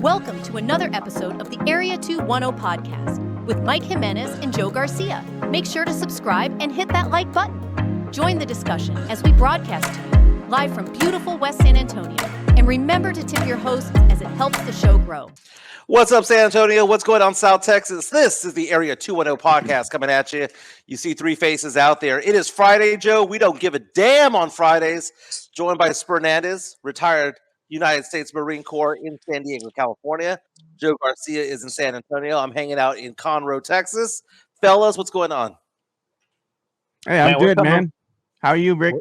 Welcome to another episode of the Area 210 podcast with Mike Jimenez and Joe Garcia. Make sure to subscribe and hit that like button. Join the discussion as we broadcast to you live from beautiful West San Antonio. And remember to tip your hosts as it helps the show grow. What's up, San Antonio? What's going on, South Texas? This is the Area 210 podcast coming at you. You see three faces out there. It is Friday, Joe. We don't give a damn on Fridays. Joined by Spurnandez, retired United States Marine Corps in San Diego, California. Joe Garcia is in San Antonio. I'm hanging out in Conroe, Texas. Fellas, what's going on? Hey, I'm good, man. How are you, Rick?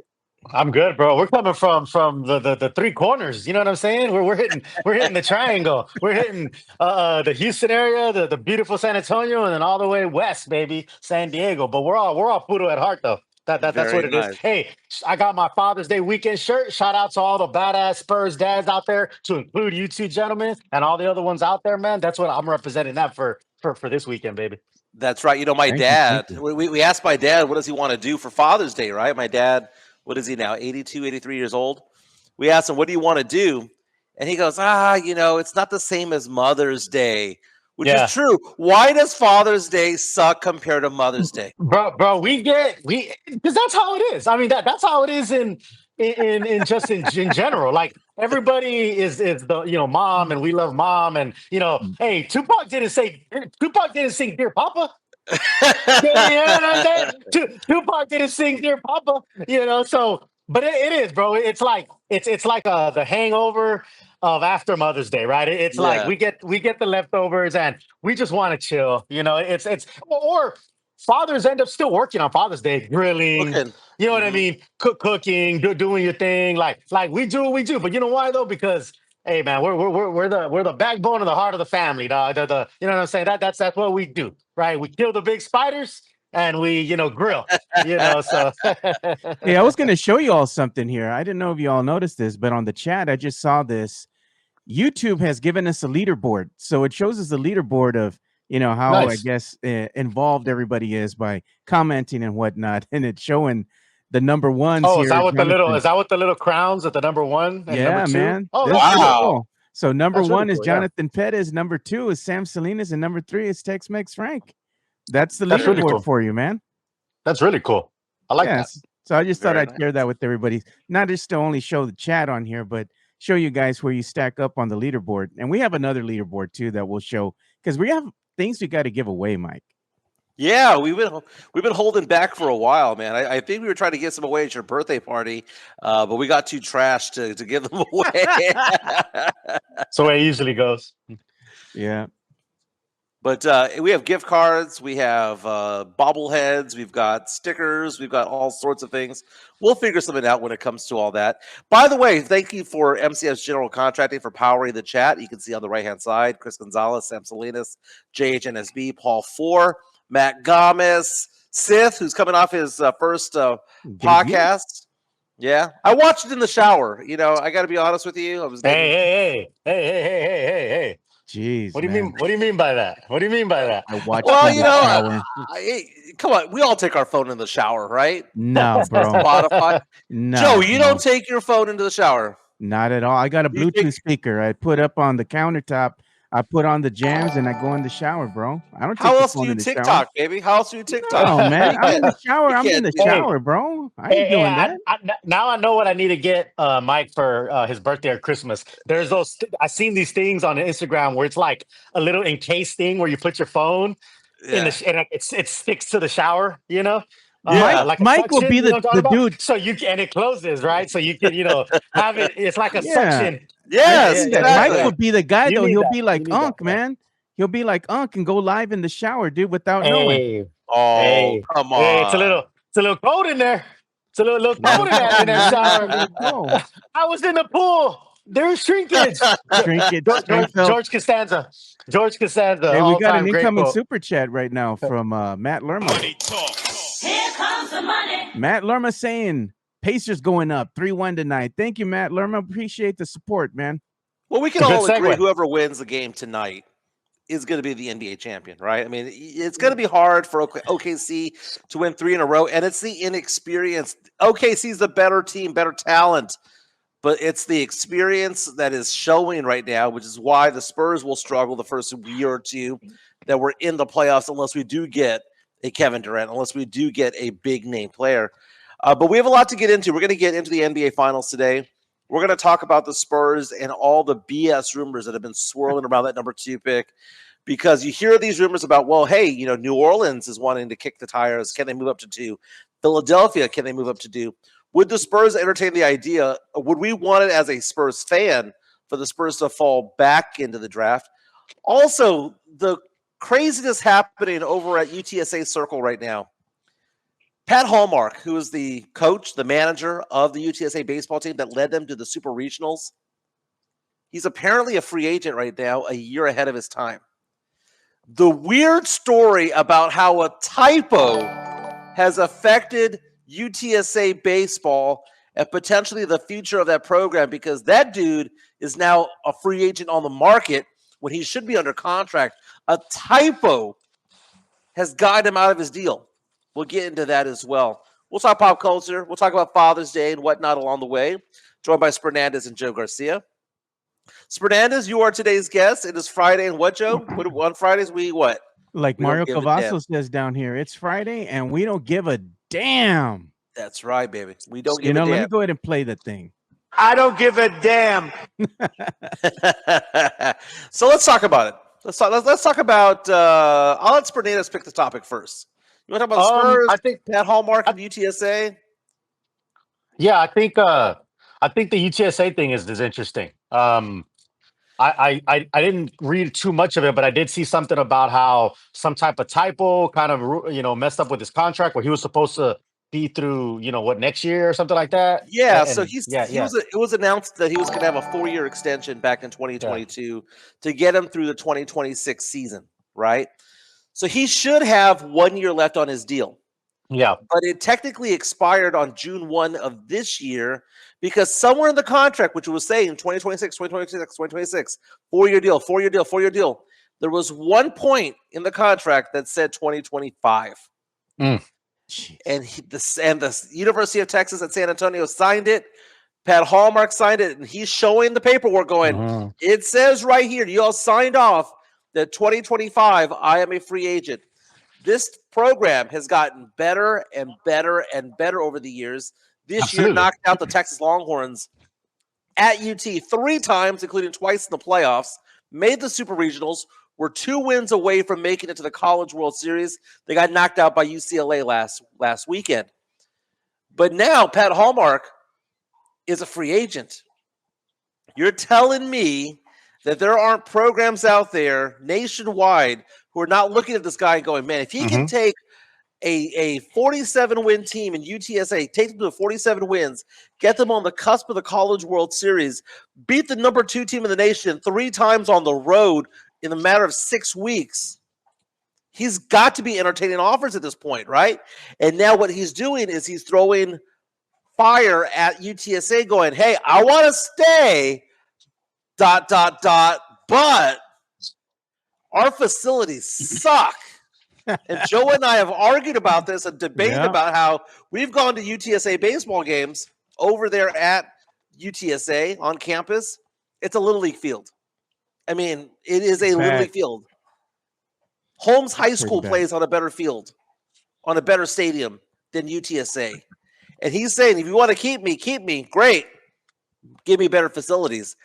I'm good, bro. We're coming from the three corners. You know what I'm saying? We're hitting the triangle. We're hitting the Houston area, the beautiful San Antonio, and then all the way west, baby, San Diego. But we're all Poodle at heart, though. That's what it is. Hey, I got my Father's Day weekend shirt. Shout out to all the badass Spurs dads out there, to include you two gentlemen and all the other ones out there, man. That's what I'm representing that for this weekend, baby. That's right. You know, my dad, we asked my dad, what does he want to do for Father's Day, right? My dad, what is he now, 82, 83 years old? We asked him, what do you want to do? And he goes, it's not the same as Mother's Day, which is true. Why does Father's Day suck compared to Mother's Day? Bro, because that's how it is. I mean, that's how it is in general. Like, everybody is the mom, and we love mom, and hey, Tupac didn't sing Dear Papa. You know what I'm saying? Tupac didn't sing Dear Papa, so but it is, bro. It's like the hangover of after Mother's Day, right? It's like we get the leftovers and we just want to chill. It's or fathers end up still working on Father's Day, grilling. You know what I mean? Cooking, doing your thing. Like we do what we do. But you know why though? Because hey, man, we're the backbone of the heart of the family, dog. You know what I'm saying? That's what we do, right? We kill the big spiders and we grill. So hey, I was gonna show you all something here. I didn't know if you all noticed this, but on the chat, I just saw this. YouTube has given us a leaderboard, so it shows us the leaderboard of how nice. I guess involved everybody is by commenting and whatnot, and it's showing the number ones. Oh, is that with the little crowns at the number one? And yeah, number two? Man. Oh, wow. Cool. So number one is Jonathan Pettis, number two is Sam Salinas, and number three is Tex-Mex Frank. That's the leaderboard really cool. for you, man. That's really cool. I like that. So I just thought I'd share that with everybody, not just to only show the chat on here, but show you guys where you stack up on the leaderboard. And we have another leaderboard too that we'll show, because we have things we got to give away, Mike. Yeah, we've been holding back for a while, man. I think we were trying to get some away at your birthday party, but we got too trashed to give them away. That's the way it usually goes. Yeah. But we have gift cards, we have bobbleheads, we've got stickers, we've got all sorts of things. We'll figure something out when it comes to all that. By the way, thank you for MCS General Contracting for powering the chat. You can see on the right-hand side, Chris Gonzalez, Sam Salinas, JHNSB, Paul Four, Matt Gomez, Sith, who's coming off his first podcast. Yeah, I watched it in the shower. I got to be honest with you. I was Hey. Jeez, what do you mean? What do you mean by that? What do you mean by that? I watched. Well, come on, we all take our phone in the shower, right? No, bro. Spotify. No, Joe, you don't take your phone into the shower. Not at all. I got a Bluetooth speaker. I put up on the countertop. I put on the jams and I go in the shower, bro. I don't. How else do you TikTok, baby? How else do you TikTok? Oh man, I'm in the shower. I'm in the shower, bro. I ain't doing that. Now I know what I need to get Mike for his birthday or Christmas. There's those. I've seen these things on Instagram where it's like a little encased thing where you put your phone in the and it sticks to the shower. Yeah, Mike will be the dude. So and it closes, right? So you can have it. It's like a suction. Yes, exactly. Mike will be the guy though. He'll be like Unc, man. He'll be like Unc and go live in the shower, dude, without knowing. Come on. Hey, it's a little cold in there. It's a little cold in that shower. I was in the pool. There's shrinkage. George Costanza. Hey, we got an incoming super chat right now from Matt Lerma. Here comes the money. Matt Lerma saying Pacers going up 3-1 tonight. Thank you, Matt Lerma. Appreciate the support, man. Well, we can all agree whoever wins the game tonight is going to be the NBA champion, right? I mean, it's going to be hard for OKC to win 3 in a row, and it's the inexperienced. OKC is the better team, better talent. but it's the experience that is showing right now, which is why the Spurs will struggle the first year or two that we're in the playoffs unless we do get a Kevin Durant, unless we do get a big name player. But we have a lot to get into. We're going to get into the NBA Finals today. We're going to talk about the Spurs and all the BS rumors that have been swirling around that number 2 pick, because you hear these rumors about, well, hey, New Orleans is wanting to kick the tires. Can they move up to 2? Philadelphia, can they move up to 2? Would the Spurs entertain the idea? Would we want it as a Spurs fan for the Spurs to fall back into the draft? Also, the craziness happening over at UTSA Circle right now. Pat Hallmark, who is the coach, the manager of the UTSA baseball team that led them to the Super Regionals, he's apparently a free agent right now, a year ahead of his time. The weird story about how a typo has affected UTSA baseball and potentially the future of that program, because that dude is now a free agent on the market when he should be under contract. A typo has gotten him out of his deal. We'll get into that as well. We'll talk pop culture. We'll talk about Father's Day and whatnot along the way. Joined by Spurnandez and Joe Garcia. Spurnandez, you are today's guest. It is Friday, and what, Joe? On Fridays, we what? Like Mario Cavazos says down here, it's Friday, and we don't give a damn. That's right, baby. We don't give a damn. Let me go ahead and play the thing. I don't give a damn. So let's talk about it. Let's talk about. I'll let Spurnandez pick the topic first. You want to talk about Spurs? I think Pat Hallmark and UTSA. Yeah, I think the UTSA thing is interesting. I didn't read too much of it, but I did see something about how some type of typo kind of messed up with his contract, where he was supposed to be through next year or something like that. Yeah, so it was announced that he was going to have a 4-year extension back in 2022 to get him through the 2026 season, right? So he should have 1 year left on his deal. Yeah. But it technically expired on June 1 of this year, because somewhere in the contract, which was saying 2026, 4-year deal, there was one point in the contract that said 2025. And the University of Texas at San Antonio signed it. Pat Hallmark signed it, and he's showing the paperwork going, it says right here, you all signed off that 2025, I am a free agent. This program has gotten better and better and better over the years. This year knocked out the Texas Longhorns at UT 3 times, including twice in the playoffs, made the Super Regionals, were 2 wins away from making it to the College World Series. They got knocked out by UCLA last weekend. But now Pat Hallmark is a free agent. You're telling me that there aren't programs out there nationwide who are not looking at this guy and going, man, if he can take a 47-win team in UTSA, take them to 47 wins, get them on the cusp of the College World Series, beat the number 2 team in the nation 3 times on the road in a matter of 6 weeks, he's got to be entertaining offers at this point, right? And now what he's doing is he's throwing fire at UTSA going, hey, I want to stay, ... but our facilities suck. And Joe and I have argued about this and debated about how we've gone to UTSA baseball games over there at UTSA on campus. It's a Little League field. I mean, it is a Little League field. Holmes High School plays on a better field, on a better stadium than UTSA. And he's saying, if you want to keep me, great. Give me better facilities.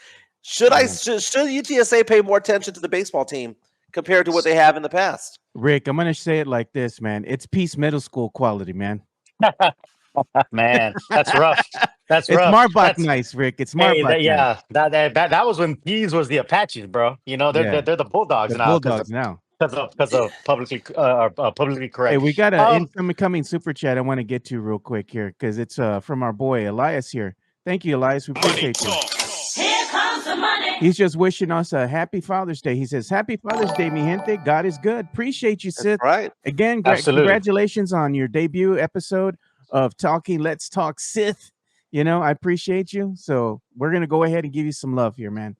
Should UTSA pay more attention to the baseball team compared to what they have in the past? Rick, I'm going to say it like this, man. It's Peace Middle School quality, man. Man, that's rough. That's rough. It's Marbach nice, Rick. It's Marbach. That was when Peas was the Apaches, bro. They're the Bulldogs now. Bulldogs now. Because of publicly correct. Hey, we got an incoming super chat I want to get to real quick here, because it's from our boy Elias here. Thank you, Elias. We appreciate you. Here comes the money. He's just wishing us a happy Father's Day. He says, happy Father's Day, mi gente. God is good. Appreciate you, Sith. Right. Again, congratulations on your debut episode of Let's Talk Sith. I appreciate you. So we're going to go ahead and give you some love here, man.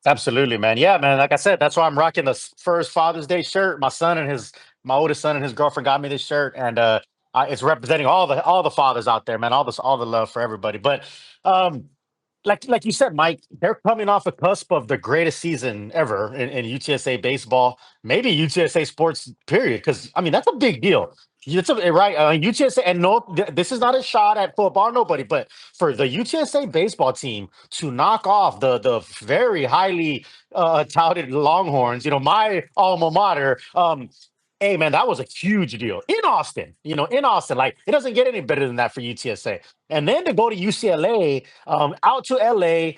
Absolutely, man. Yeah, man. Like I said, that's why I'm rocking the first Father's Day shirt. My oldest son and his girlfriend got me this shirt, and it's representing all the fathers out there, man. All the love for everybody. But like you said, Mike, they're coming off a cusp of the greatest season ever in UTSA baseball, maybe UTSA sports, period. Because I mean, that's a big deal. It's right. UTSA, and no, this is not a shot at football, nobody, but for the UTSA baseball team to knock off the very highly touted Longhorns, my alma mater. Hey man, that was a huge deal in Austin. In Austin, like it doesn't get any better than that for UTSA. And then to go to UCLA, out to LA,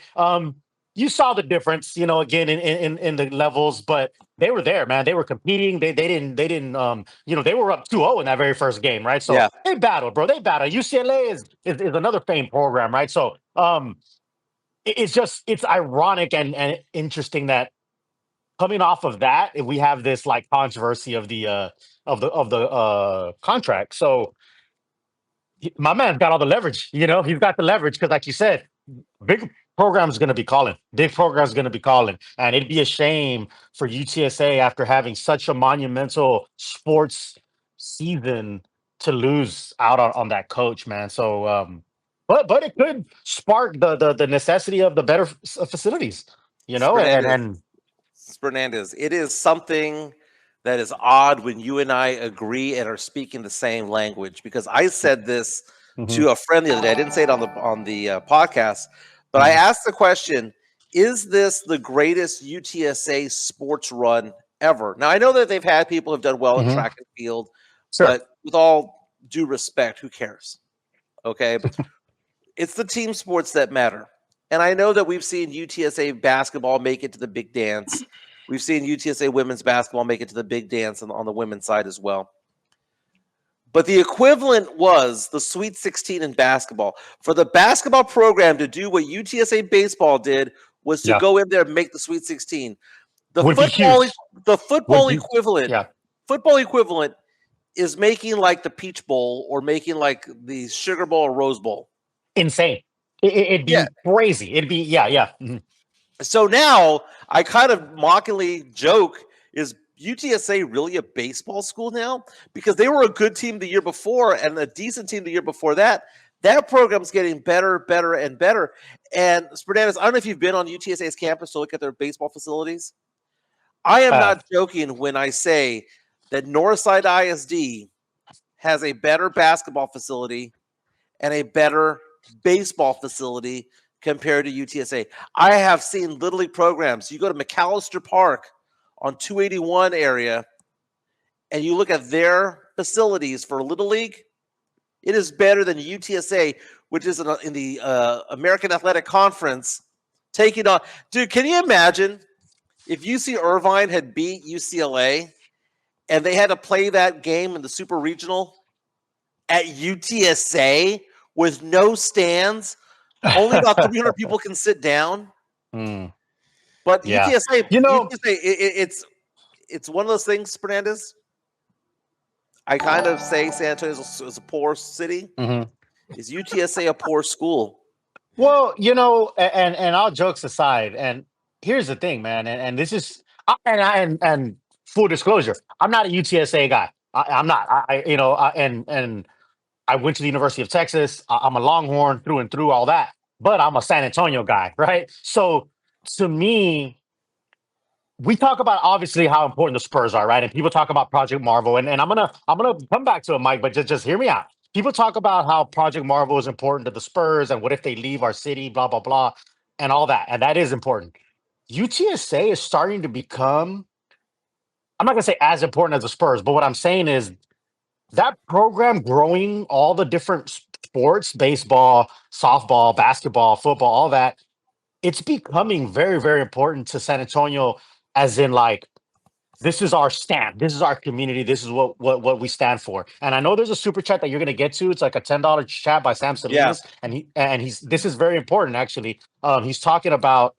you saw the difference. Again in the levels, but they were there, man. They were competing. They didn't. They were up 2-0 in that very first game, right? So Yeah. they battled, bro. They battled. UCLA is another famed program, right? So it's ironic and interesting that coming off of that, we have this like controversy of the contract. So my man's got all the leverage. He's got the leverage because, like you said, big program's going to be calling. Big program's going to be calling, and it'd be a shame for UTSA after having such a monumental sports season to lose out on that coach, man. So, but it could spark the necessity of the better facilities. And Spurnandez, it is something that is odd when you and I agree and are speaking the same language. Because I said this to a friend the other day. I didn't say it on the podcast, but I asked the question: is this the greatest UTSA sports run ever? Now I know that they've had people who've done well in track and field, but with all due respect, who cares? Okay, but it's the team sports that matter. And I know that we've seen UTSA basketball make it to the big dance. We've seen UTSA women's basketball make it to the big dance on the women's side as well. But the equivalent was the Sweet 16 in basketball. For the basketball program to do what UTSA baseball did was to go in there and make the Sweet 16. The football equivalent is making like the Peach Bowl or making like the Sugar Bowl or Rose Bowl. Insane. It'd be crazy. It'd be, Mm-hmm. So now I kind of mockingly joke, is UTSA really a baseball school now? Because they were a good team the year before and a decent team the year before that. That program's getting better, better, and better. And Spurnandez, I don't know if you've been on UTSA's campus to look at their baseball facilities. I am not joking when I say that Northside ISD has a better basketball facility and a better baseball facility compared to UTSA. I have seen Little League programs. You go to McAllister Park on 281 area and you look at their facilities for Little League, it is better than UTSA, which is in the American Athletic Conference, taking on. Dude, can you imagine if UC Irvine had beat UCLA and they had to play that game in the Super Regional at UTSA with no stands? Only about 300 people can sit down. But UTSA, it's one of those things, Fernandez. I kind of say San Antonio is a poor city. Is UTSA a poor school? Well, and all jokes aside, and here's the thing, man, and this is, and full disclosure, I'm not a UTSA guy. I'm not. And I went to the University of Texas. I'm a Longhorn through and through, all that. But I'm a San Antonio guy, right? So to me, we talk about obviously how important the Spurs are, right? And people talk about Project Marvel, and I'm gonna come back to it, Mike, but just hear me out. People talk about how Project Marvel is important to the Spurs, and what if they leave our city, blah blah blah, and all that, and that is important. UTSA is starting to become, I'm not gonna say as important as the Spurs, but what I'm saying is that program growing all the different sports, baseball, softball, basketball, football, all that, it's becoming very, very important to San Antonio, as in like, this is our stamp, this is our community, this is what we stand for. And I know there's a super chat that you're gonna get to. It's like a $10 chat by Sam Salinas, and he's this is very important actually. He's talking about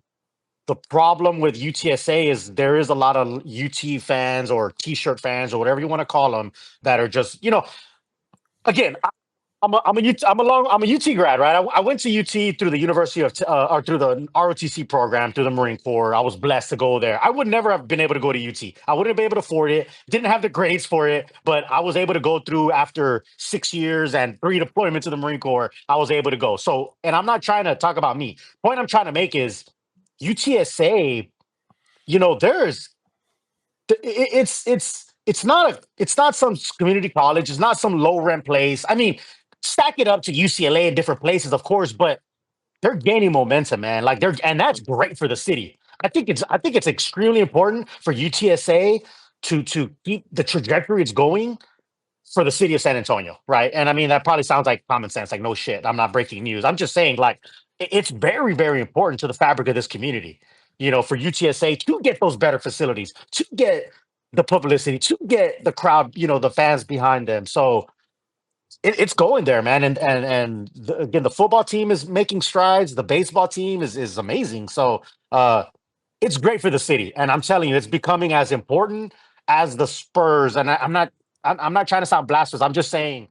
the problem with UTSA is there is a lot of UT fans or T-shirt fans or whatever you want to call them that are just, again, I'm a UT grad, right? I went to UT through the University of or through the ROTC program through the Marine Corps. I was blessed to go there. I would never have been able to go to UT. I wouldn't have been able to afford it. Didn't have the grades for it, but I was able to go through after 6 years and 3 deployments to the Marine Corps. I was able to go. So, and I'm not trying to talk about me. Point I'm trying to make is UTSA. There's it's not some community college. It's not some low rent place. I mean, stack it up to UCLA and different places, of course, but they're gaining momentum, man. Like and that's great for the city. I think it's extremely important for UTSA to keep the trajectory it's going for the city of San Antonio, right? And I mean, that probably sounds like common sense, like no shit. I'm not breaking news. I'm just saying, like, it's very, very important to the fabric of this community, for UTSA to get those better facilities, to get the publicity, to get the crowd, the fans behind them. So it's going there, man. And again, the football team is making strides. The baseball team is amazing. So it's great for the city, and I'm telling you, it's becoming as important as the Spurs. And I'm not trying to sound blasphemous. I'm just saying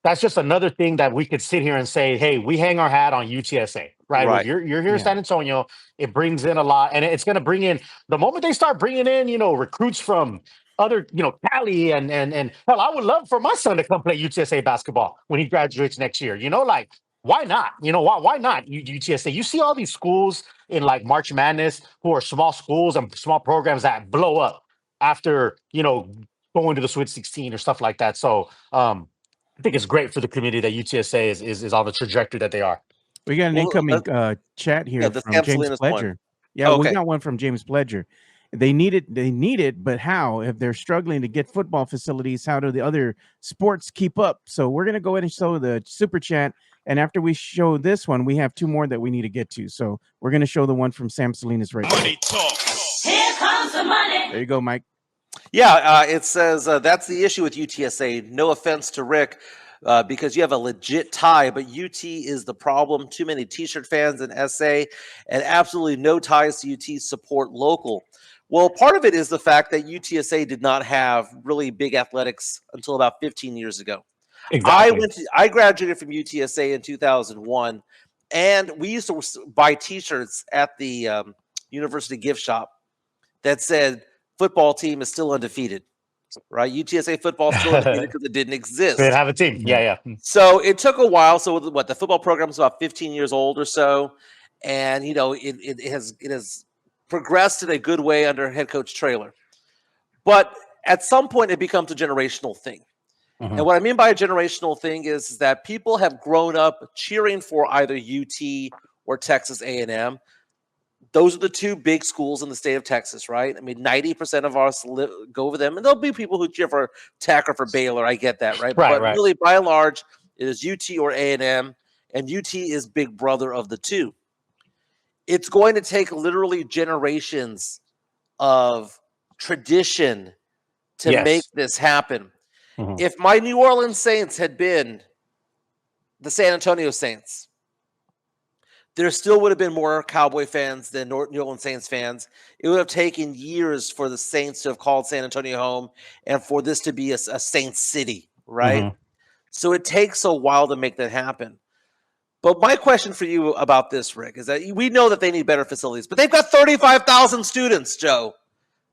that's just another thing that we could sit here and say, hey, we hang our hat on UTSA, right? Right. You're here in San Antonio. It brings in a lot, and it's going to bring in the moment they start bringing in, recruits from other, Cali and hell, I would love for my son to come play UTSA basketball when he graduates next year. Like, why not? Why not UTSA? You see all these schools in like March Madness who are small schools and small programs that blow up after going to the Sweet 16 or stuff like that. So I think it's great for the community that UTSA is on the trajectory that they are. We got an incoming chat here from James Salinas Pledger. one. Yeah, we got one from James Pledger. They need it, but how? If they're struggling to get football facilities, how do the other sports keep up? So we're going to go ahead and show the super chat. And after we show this one, we have two more that we need to get to. So we're going to show the one from Sam Salinas right now. Money talk. Here comes the money. There you go, Mike. Yeah, it says that's the issue with UTSA. No offense to Rick, because you have a legit tie, but UT is the problem. Too many T-shirt fans in SA, and absolutely no ties to UT support local. Well, part of it is the fact that UTSA did not have really big athletics until about 15 years ago. Exactly. I graduated from UTSA in 2001, and we used to buy T-shirts at the university gift shop that said football team is still undefeated, right? UTSA football is still undefeated because it didn't exist. They have a team. Yeah. So it took a while. So the football program is about 15 years old or so, and it has progressed in a good way under head coach Traylor. But at some point, it becomes a generational thing. Mm-hmm. And what I mean by a generational thing is that people have grown up cheering for either UT or Texas A&M. Those are the two big schools in the state of Texas, right? I mean, 90% of us go over them, and there'll be people who cheer for Tech or for Baylor. I get that, right? But really, by and large, it is UT or A&M, and UT is big brother of the two. It's going to take literally generations of tradition to make this happen. Mm-hmm. If my New Orleans Saints had been the San Antonio Saints, there still would have been more Cowboy fans than New Orleans Saints fans. It would have taken years for the Saints to have called San Antonio home and for this to be a Saints city, right? Mm-hmm. So it takes a while to make that happen. But my question for you about this, Rick, is that we know that they need better facilities, but they've got 35,000 students, Joe.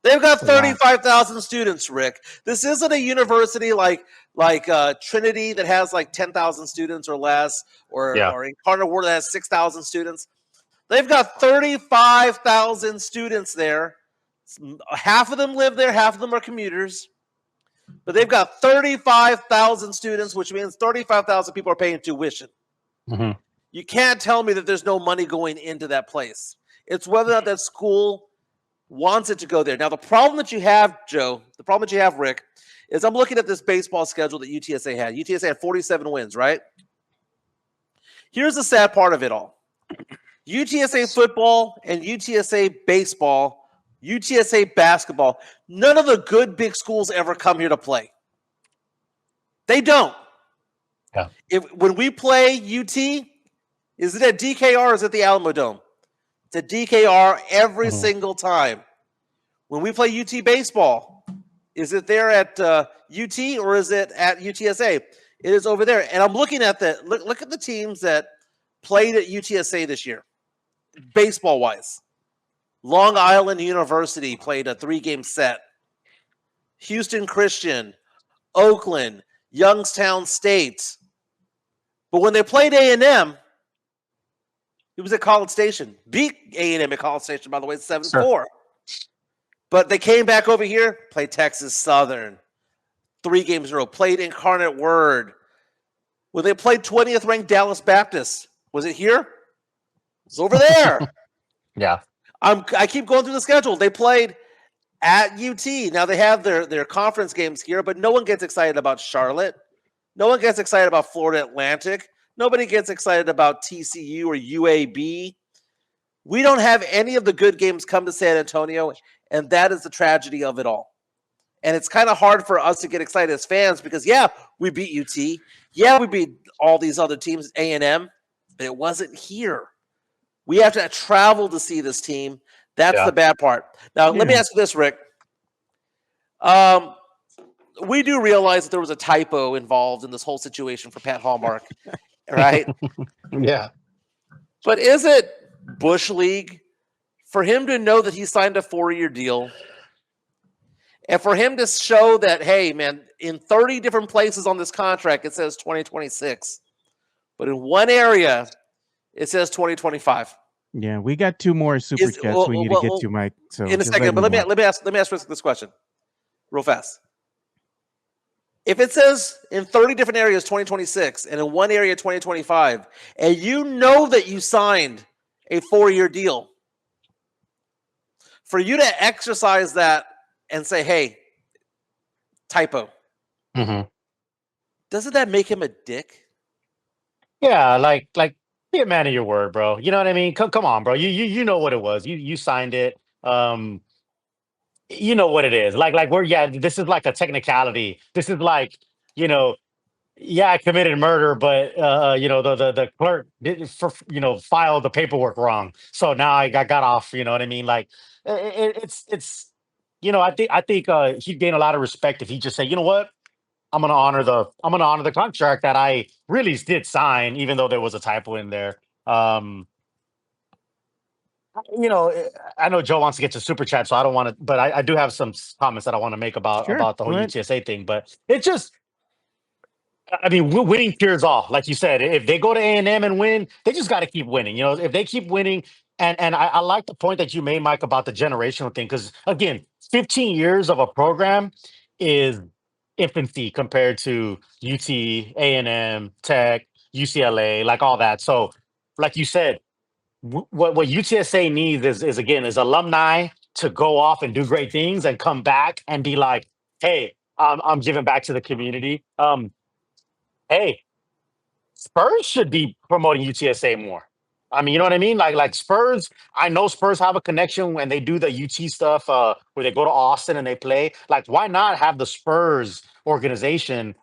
They've got 35,000 students, Rick. This isn't a university like Trinity that has like 10,000 students or less, or Incarnate Word that has 6,000 students. They've got 35,000 students there. Half of them live there, half of them are commuters. But they've got 35,000 students, which means 35,000 people are paying tuition. Mm-hmm. You can't tell me that there's no money going into that place. It's whether or not that school wants it to go there. Now, the problem that you have, Joe, Rick, is I'm looking at this baseball schedule that UTSA had. UTSA had 47 wins, right? Here's the sad part of it all. UTSA football and UTSA baseball, UTSA basketball, none of the good big schools ever come here to play. They don't. Yeah. When we play UT, is it at DKR or is it the Alamo Dome? It's at DKR every single time. When we play UT baseball, is it there at UT or is it at UTSA? It is over there. And I'm looking at look at the teams that played at UTSA this year, baseball-wise. Long Island University played a 3-game set. Houston Christian, Oakland, Youngstown State. But when they played A&M, it was at College Station. Beat A&M at College Station, by the way, 7-4. Sure. But they came back over here, played Texas Southern. 3 games in a row. Played Incarnate Word. When they played 20th ranked Dallas Baptist, was it here? It's over there. Yeah. I keep going through the schedule. They played at UT. Now they have their conference games here, but no one gets excited about Charlotte. No one gets excited about Florida Atlantic. Nobody gets excited about TCU or UAB. We don't have any of the good games come to San Antonio, and that is the tragedy of it all. And it's kind of hard for us to get excited as fans because, yeah, we beat UT. Yeah, we beat all these other teams, A&M, but it wasn't here. We have to travel to see this team. That's the bad part. Now, let me ask you this, Rick. We do realize that there was a typo involved in this whole situation for Pat Hallmark, right? Yeah. But is it Bush League for him to know that he signed a 4-year deal and for him to show that, hey, man, in 30 different places on this contract, it says 2026, but in one area, it says 2025. Yeah, we got 2 more super chats we need to get to, Mike. So in a second, but let me ask this question real fast. If it says in 30 different areas 2026 and in one area 2025, and you know that you signed a 4-year deal, for you to exercise that and say, hey, typo, doesn't that make him a dick? Yeah, like be a man of your word, bro. You know what I mean? Come on, bro. You know what it was. You signed it. You know what it is. Like this is like a technicality. This is like, I committed murder, but the clerk did filed the paperwork wrong. So now I got off, you know what I mean? Like it's I think he'd gain a lot of respect if he just say, you know what? I'm gonna honor the contract that I really did sign, even though there was a typo in there. I know Joe wants to get to super chat, so I don't want to, but I do have some comments that I want to make about the whole UTSA thing. But it just, I mean, winning cures all. Like you said, if they go to A&M and win, they just got to keep winning. If they keep winning, and I like the point that you made, Mike, about the generational thing, because again, 15 years of a program is infancy compared to UT, A&M, Tech, UCLA, like all that. So, like you said, what UTSA needs is alumni to go off and do great things and come back and be like, hey, I'm giving back to the community. Hey, Spurs should be promoting UTSA more. I mean, you know what I mean? Like Spurs, I know Spurs have a connection when they do the UT stuff where they go to Austin and they play. Like, why not have the Spurs organization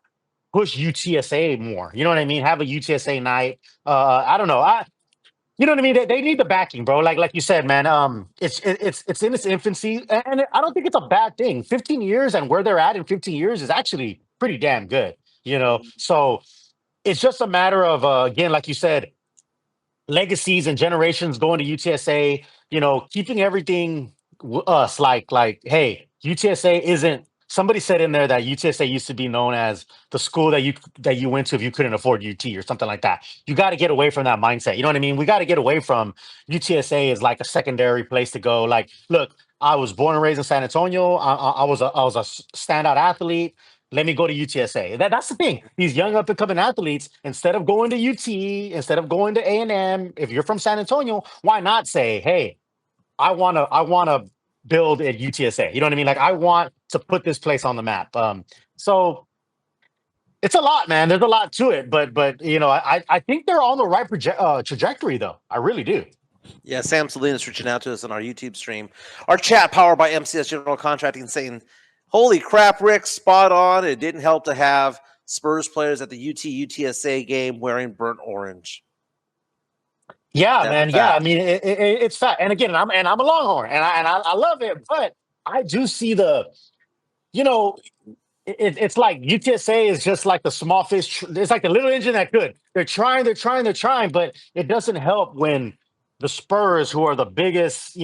push UTSA more? You know what I mean? Have a UTSA night. I don't know. You know what I mean? They need the backing, bro. Like you said, man. It's in its infancy, and I don't think it's a bad thing. 15 years and where they're at in 15 years is actually pretty damn good. So it's just a matter of again, like you said, legacies and generations going to UTSA. Keeping everything us like, hey, UTSA isn't. Somebody said in there that UTSA used to be known as the school that you went to if you couldn't afford UT or something like that. You got to get away from that mindset. You know what I mean? We got to get away from UTSA as like a secondary place to go. Like, look, I was born and raised in San Antonio. I was a standout athlete. Let me go to UTSA. That's the thing. These young up and coming athletes, instead of going to UT, instead of going to A&M, if you're from San Antonio, why not say, hey, I wanna build at UTSA. You know what I mean? Like, I want to put this place on the map. So it's a lot, man. There's a lot to it, but I think they're on the right trajectory, though. I really do. Yeah, Sam Salinas reaching out to us on our YouTube stream. Our chat powered by MCS General Contracting saying, holy crap, Rick, spot on. It didn't help to have Spurs players at the UTSA game wearing burnt orange. Yeah, man. Yeah, I mean, it's fat. And again, I'm a Longhorn, and I love it. But I do see it's like UTSA is just like the small fish. It's like the little engine that could. They're trying, but it doesn't help when the Spurs, who are the biggest,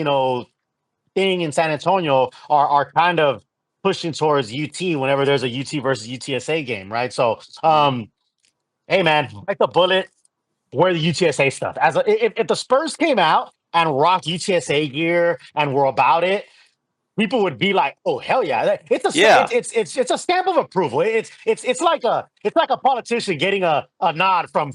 thing in San Antonio, are kind of pushing towards UT whenever there's a UT versus UTSA game, right? So, hey man, like the bullet, wear the UTSA stuff. If the Spurs came out and rocked UTSA gear and were about it, people would be like, "Oh hell yeah!" It's a stamp of approval. It's like a politician getting a nod from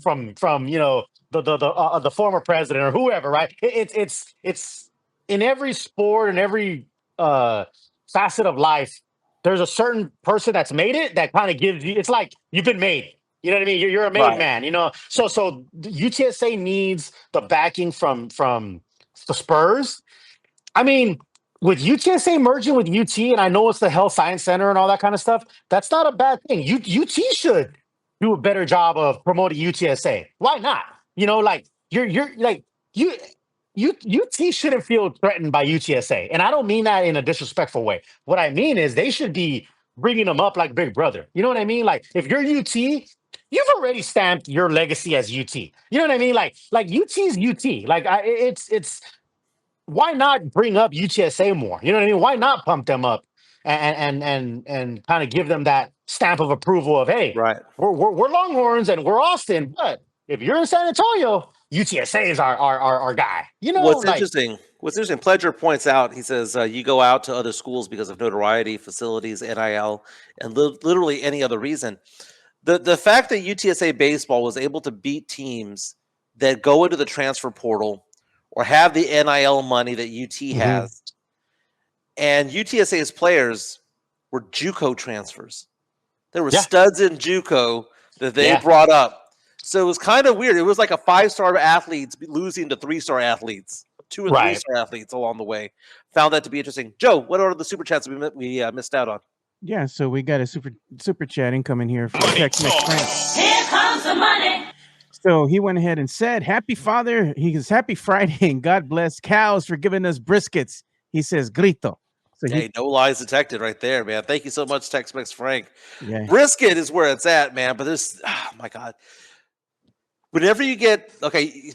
the former president or whoever, right? It's in every sport and every facet of life. There's a certain person that's made it that kind of gives you. It's like you've been made. You know what I mean? You're a made man. So UTSA needs the backing from the Spurs. I mean, with UTSA merging with UT, and I know it's the Health Science Center and all that kind of stuff, that's not a bad thing. UT should do a better job of promoting UTSA. Why not? Like you're like UT shouldn't feel threatened by UTSA, and I don't mean that in a disrespectful way. What I mean is they should be bringing them up like Big Brother. You know what I mean? Like if you're UT, you've already stamped your legacy as UT. You know what I mean? Like UT's UT. Like it's why not bring up UTSA more? You know what I mean? Why not pump them up and kind of give them that stamp of approval of, hey, Right. we're Longhorns and we're Austin, but if you're in San Antonio, UTSA is our guy. What's interesting, Pledger points out, he says, you go out to other schools because of notoriety, facilities, NIL, and literally any other reason. The fact that UTSA baseball was able to beat teams that go into the transfer portal or have the NIL money that UT has, and UTSA's players were JUCO transfers. There were studs in JUCO that they brought up. So it was kind of weird. It was like a 5-star athletes losing to 3-star athletes, 2 or 3-star athletes along the way. Found that to be interesting. Joe, what are the super chats we missed out on? Yeah, so we got a super chat incoming here from Tex-Mex Frank. Here comes the money. So he went ahead and said, "Happy Father." He says, "Happy Friday and God bless cows for giving us briskets." He says, "Grito." So hey, no lies detected right there, man. Thank you so much, Tex-Mex Frank. Yeah. Brisket is where it's at, man. But oh my God. Whenever you get,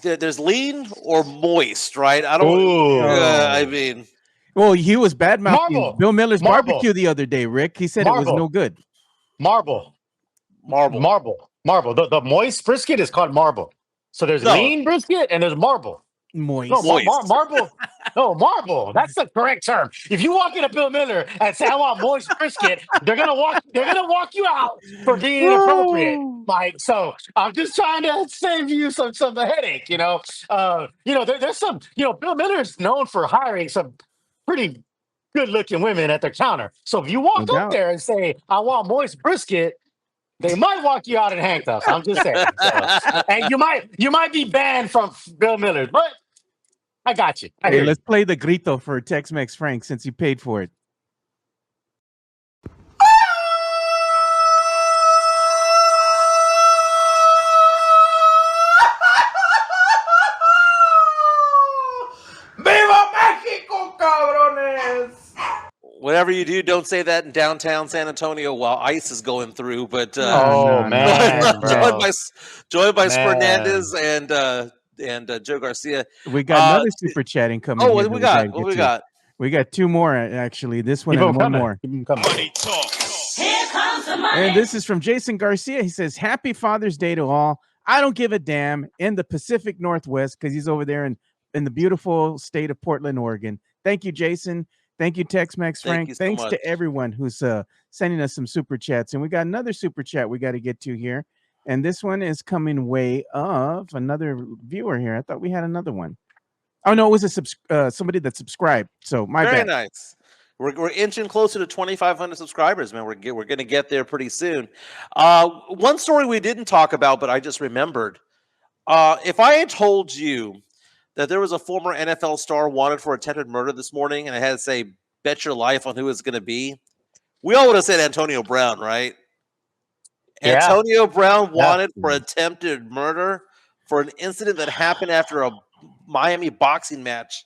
there's lean or moist, right? I don't, I mean. Well, he was bad-mouthing Bill Miller's barbecue the other day, Rick. He said it was no good. Marble. The moist brisket is called marble. So there's lean brisket and there's marble. Moist. No, marble. No, marble. That's the correct term. If you walk into Bill Miller and say, "I want moist brisket," they're gonna walk you out for being inappropriate, Mike. So I'm just trying to save you some headache. There's some. Bill Miller's known for hiring some pretty good-looking women at their counter. So if you walk up there and say, "I want moist brisket," they might walk you out in handcuffs. I'm just saying. So, and you might be banned from Bill Miller, but I got you. Let's play the grito for Tex-Mex Frank since he paid for it. ¡Viva México, cabrones! Whatever you do, don't say that in downtown San Antonio while ICE is going through. But man, joined by Spurnandez and Joe Garcia. We got another super chat incoming. Oh, what we got? We got 2 more actually. This one and one more. Here comes the money. And this is from Jason Garcia. He says, "Happy Father's Day to all. I don't give a damn in the Pacific Northwest," because he's over there in the beautiful state of Portland, Oregon. Thank you, Jason. Thank you, Tex-Mex Frank. Thanks to everyone who's sending us some super chats. And we got another super chat we got to get to here. And this one is coming way of another viewer here. I thought we had another one. Oh, no, it was somebody that subscribed. So my bad. Very nice. We're inching closer to 2,500 subscribers, man. We're going to get there pretty soon. One story we didn't talk about, but I just remembered. If I had told you that there was a former NFL star wanted for attempted murder this morning, and I had to say, bet your life on who it's going to be, we all would have said Antonio Brown, right? Yeah. Antonio Brown wanted for attempted murder for an incident that happened after a Miami boxing match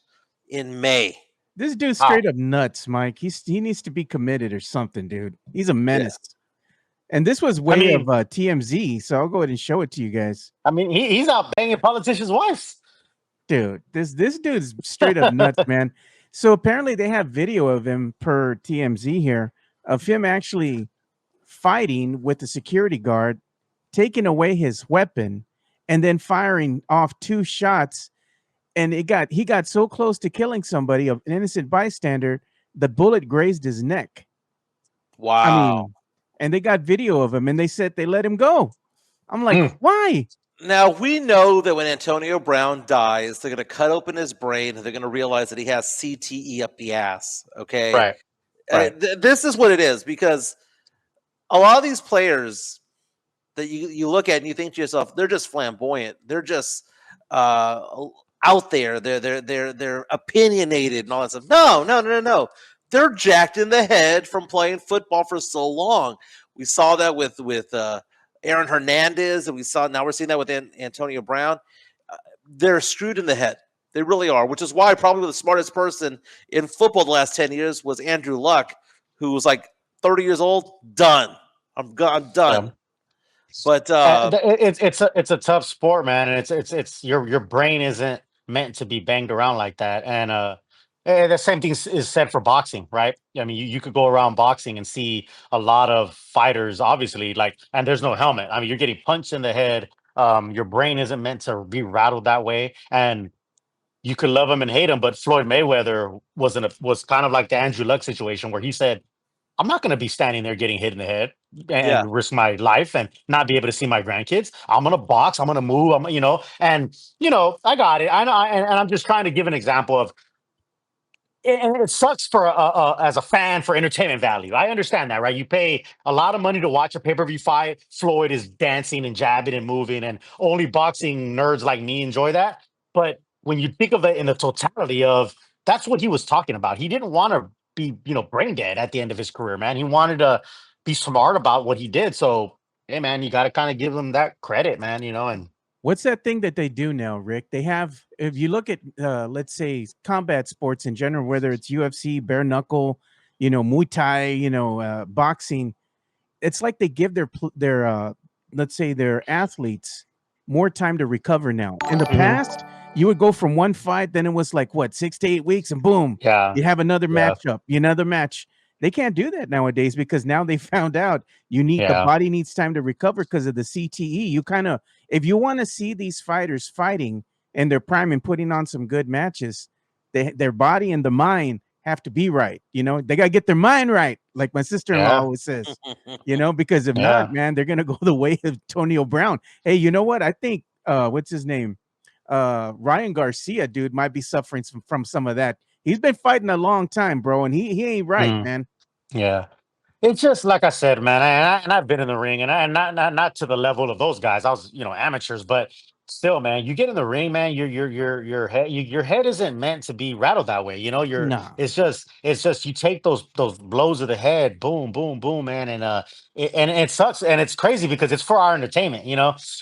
in May. This dude's straight up nuts, Mike. He needs to be committed or something, dude. He's a menace. Yeah. And this was way of TMZ, so I'll go ahead and show it to you guys. I mean, he's out banging politicians' wives. Dude, this dude's straight up nuts, man. So apparently they have video of him per TMZ here of him actually fighting with the security guard, taking away his weapon, and then firing off 2 shots. And he got so close to killing somebody, an innocent bystander, the bullet grazed his neck. Wow. I mean, and they got video of him, and they said they let him go. I'm like, why? Now, we know that when Antonio Brown dies, they're going to cut open his brain, and they're going to realize that he has CTE up the ass, okay? Right. This is what it is, because a lot of these players that you look at and you think to yourself, they're just flamboyant. They're just out there. They're opinionated and all that stuff. No. They're jacked in the head from playing football for so long. We saw that with Aaron Hernandez, and now we're seeing that with Antonio Brown. They're screwed in the head. They really are, which is why probably the smartest person in football the last 10 years was Andrew Luck, who was like 30 years old. Done. I'm done. Yeah. But it's a tough sport, man, and it's your brain isn't meant to be banged around like that. And the same thing is said for boxing, right? I mean, you could go around boxing and see a lot of fighters, obviously, and there's no helmet. I mean, you're getting punched in the head. Your brain isn't meant to be rattled that way, and you could love him and hate him. But Floyd Mayweather was kind of like the Andrew Luck situation, where he said, I'm not going to be standing there getting hit in the head and risk my life and not be able to see my grandkids. I'm going to box. I'm going to move. I got it. I know, and I'm just trying to give an example of. And it sucks for as a fan for entertainment value. I understand that, right? You pay a lot of money to watch a pay-per-view fight. Floyd is dancing and jabbing and moving, and only boxing nerds like me enjoy that. But when you think of it in the totality of, that's what he was talking about. He didn't want to be, brain dead at the end of his career, man. He wanted to be smart about what he did. So, hey, man, you got to kind of give him that credit, man. And what's that thing that they do now, Rick? They have, if you look at, let's say, combat sports in general, whether it's UFC, bare knuckle, Muay Thai, boxing, it's like they give their let's say, their athletes more time to recover now. In the past, you would go from one fight, then it was like, 6 to 8 weeks, and boom, you have another matchup, another match. They can't do that nowadays because now they found out the body needs time to recover because of the CTE. You kind of, if you want to see these fighters fighting in their prime and putting on some good matches, their body and the mind have to be right. They got to get their mind right, like my sister-in-law always says. Because if not, man, they're gonna go the way of Antonio Brown. Hey, you know what? I think what's his name? Ryan Garcia, dude, might be suffering from some of that. He's been fighting a long time, bro, and he ain't right, man. Yeah. It's just like I said, man, and I've been in the ring, and not to the level of those guys. I was, amateurs, but still, man, you get in the ring, man. Your head isn't meant to be rattled that way. It's just you take those blows of the head, boom, boom, boom, man, and it sucks, and it's crazy because it's for our entertainment.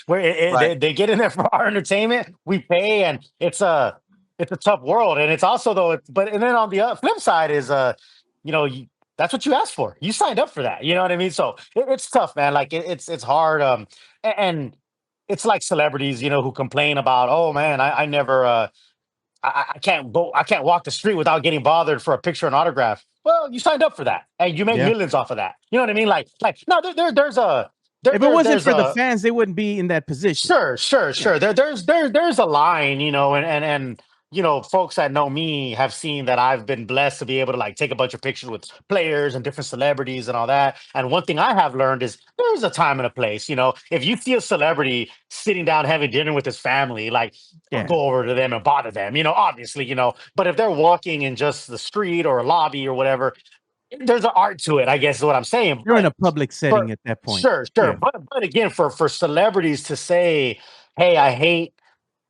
Where they get in there for our entertainment, we pay, and it's a tough world, and it's also and then on the flip side is that's what you asked for. You signed up for that. You know what I mean? So it's tough, man. Like it's hard. And it's like celebrities, who complain about, oh man, I never, I can't walk the street without getting bothered for a picture and autograph. Well, you signed up for that, and you make millions off of that. You know what I mean? Like no, there's a. If it wasn't for the fans, they wouldn't be in that position. Sure. There's a line, and folks that know me have seen that I've been blessed to be able to take a bunch of pictures with players and different celebrities and all that. And one thing I have learned is there's a time and a place. If you see a celebrity sitting down having dinner with his family, don't go over to them and bother them, obviously, but if they're walking in just the street or a lobby or whatever, there's an art to it, I guess is what I'm saying. You're in a public setting at that point. Sure. Yeah. But again, for celebrities to say, hey, I hate,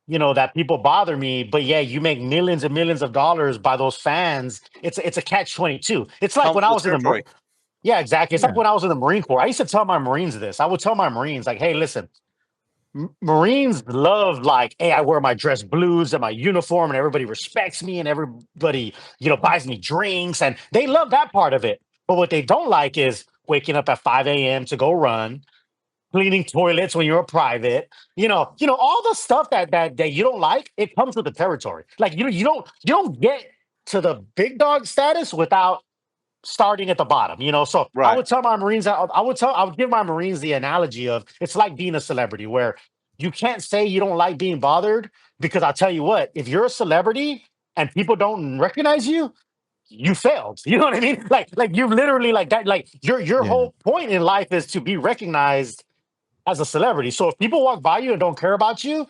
that people bother me, but you make millions and millions of dollars by those fans. It's a catch-22. It's like when I was in the Marine. Yeah, exactly. It's like when I was in the Marine Corps. I used to tell my Marines this. I would tell my Marines, hey, listen, Marines love like, hey, I wear my dress blues and my uniform, and everybody respects me, and everybody, buys me drinks, and they love that part of it. But what they don't like is waking up at 5 a.m. to go run, cleaning toilets when you're a private. All the stuff that you don't like. It comes with the territory. Like you don't get to the big dog status without starting at the bottom, So I Right. would tell my Marines, I would give my Marines the analogy of it's like being a celebrity where you can't say you don't like being bothered because I'll tell you what, if you're a celebrity and people don't recognize you, you failed. You know what I mean? Like you literally like that, like your Yeah. whole point in life is to be recognized as a celebrity. So if people walk by you and don't care about you,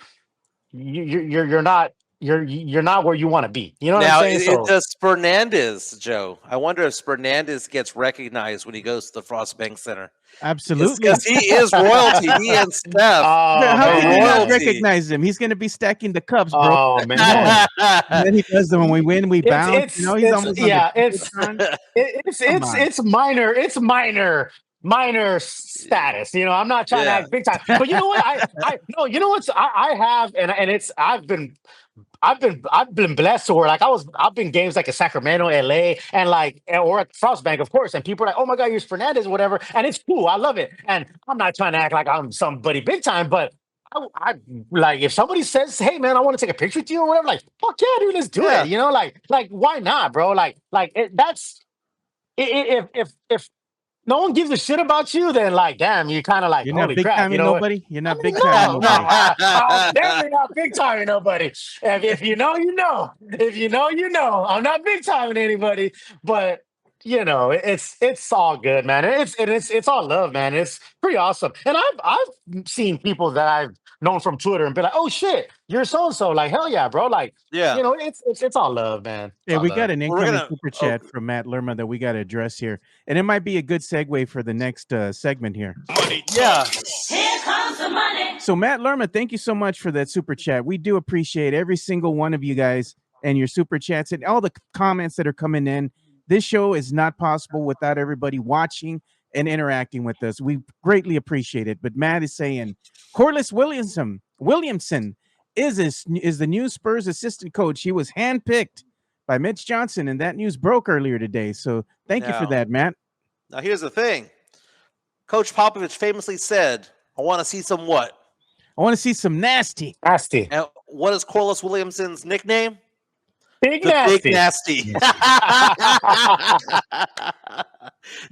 you're not you're not where you want to be. You know what I'm Now, saying? So does Spurnandez, Joe? I wonder if Spurnandez gets recognized when he goes to the Frostbank Center. Absolutely. Because he is royalty. He and Steph oh How are can you man. not royalty. recognize him? He's going to be stacking the cups, bro. Oh man. And then he does them when we win, we bounce. He's almost on the Jumbotron. Come on. It's minor status. I'm not trying to Yeah. act big time, but you know what? I no, you know what's I have, and it's I've been blessed to where like I've been games like in Sacramento, LA, and or at Frostbank, of course, and people are like, oh my god, you're Spurnandez, whatever, and it's cool. I love it, and I'm not trying to act like I'm somebody big time, but. I like if somebody says, "Hey man, I want to take a picture with you" or whatever. Like, fuck yeah, dude, let's do Yeah. it. Like why not, bro? That's if no one gives a shit about you, then like, damn, you kind of like, You're not holy big crap, timing nobody. You're not big no, timing no, nobody. I'm definitely not big timing nobody. If you know, you know. If you know, you know. I'm not big timing anybody, but it's all good, man. It's all love, man. It's pretty awesome. And I've seen people that I've known from Twitter and be like, oh shit, you're so and so. Like, hell yeah, bro. Like, Yeah. it's all love, man. It's Yeah, all we love. got an Well, we're incoming gonna- super chat from Matt Lerma that we got to address here. And it might be a good segue for the next segment here. Money talk. Yeah. Here comes the money. So, Matt Lerma, thank you so much for that super chat. We do appreciate every single one of you guys and your super chats and all the comments that are coming in. This show is not possible without everybody watching and interacting with us. We greatly appreciate it. But Matt is saying Corliss Williamson is the new Spurs assistant coach. He was handpicked by Mitch Johnson, and that news broke earlier today. So thank you for Now- that, Matt. Now, here's the thing. Coach Popovich famously said, I want to see some what? I want to see some nasty. Nasty. And what is Corliss Williamson's nickname? Big The nasty. Big Nasty.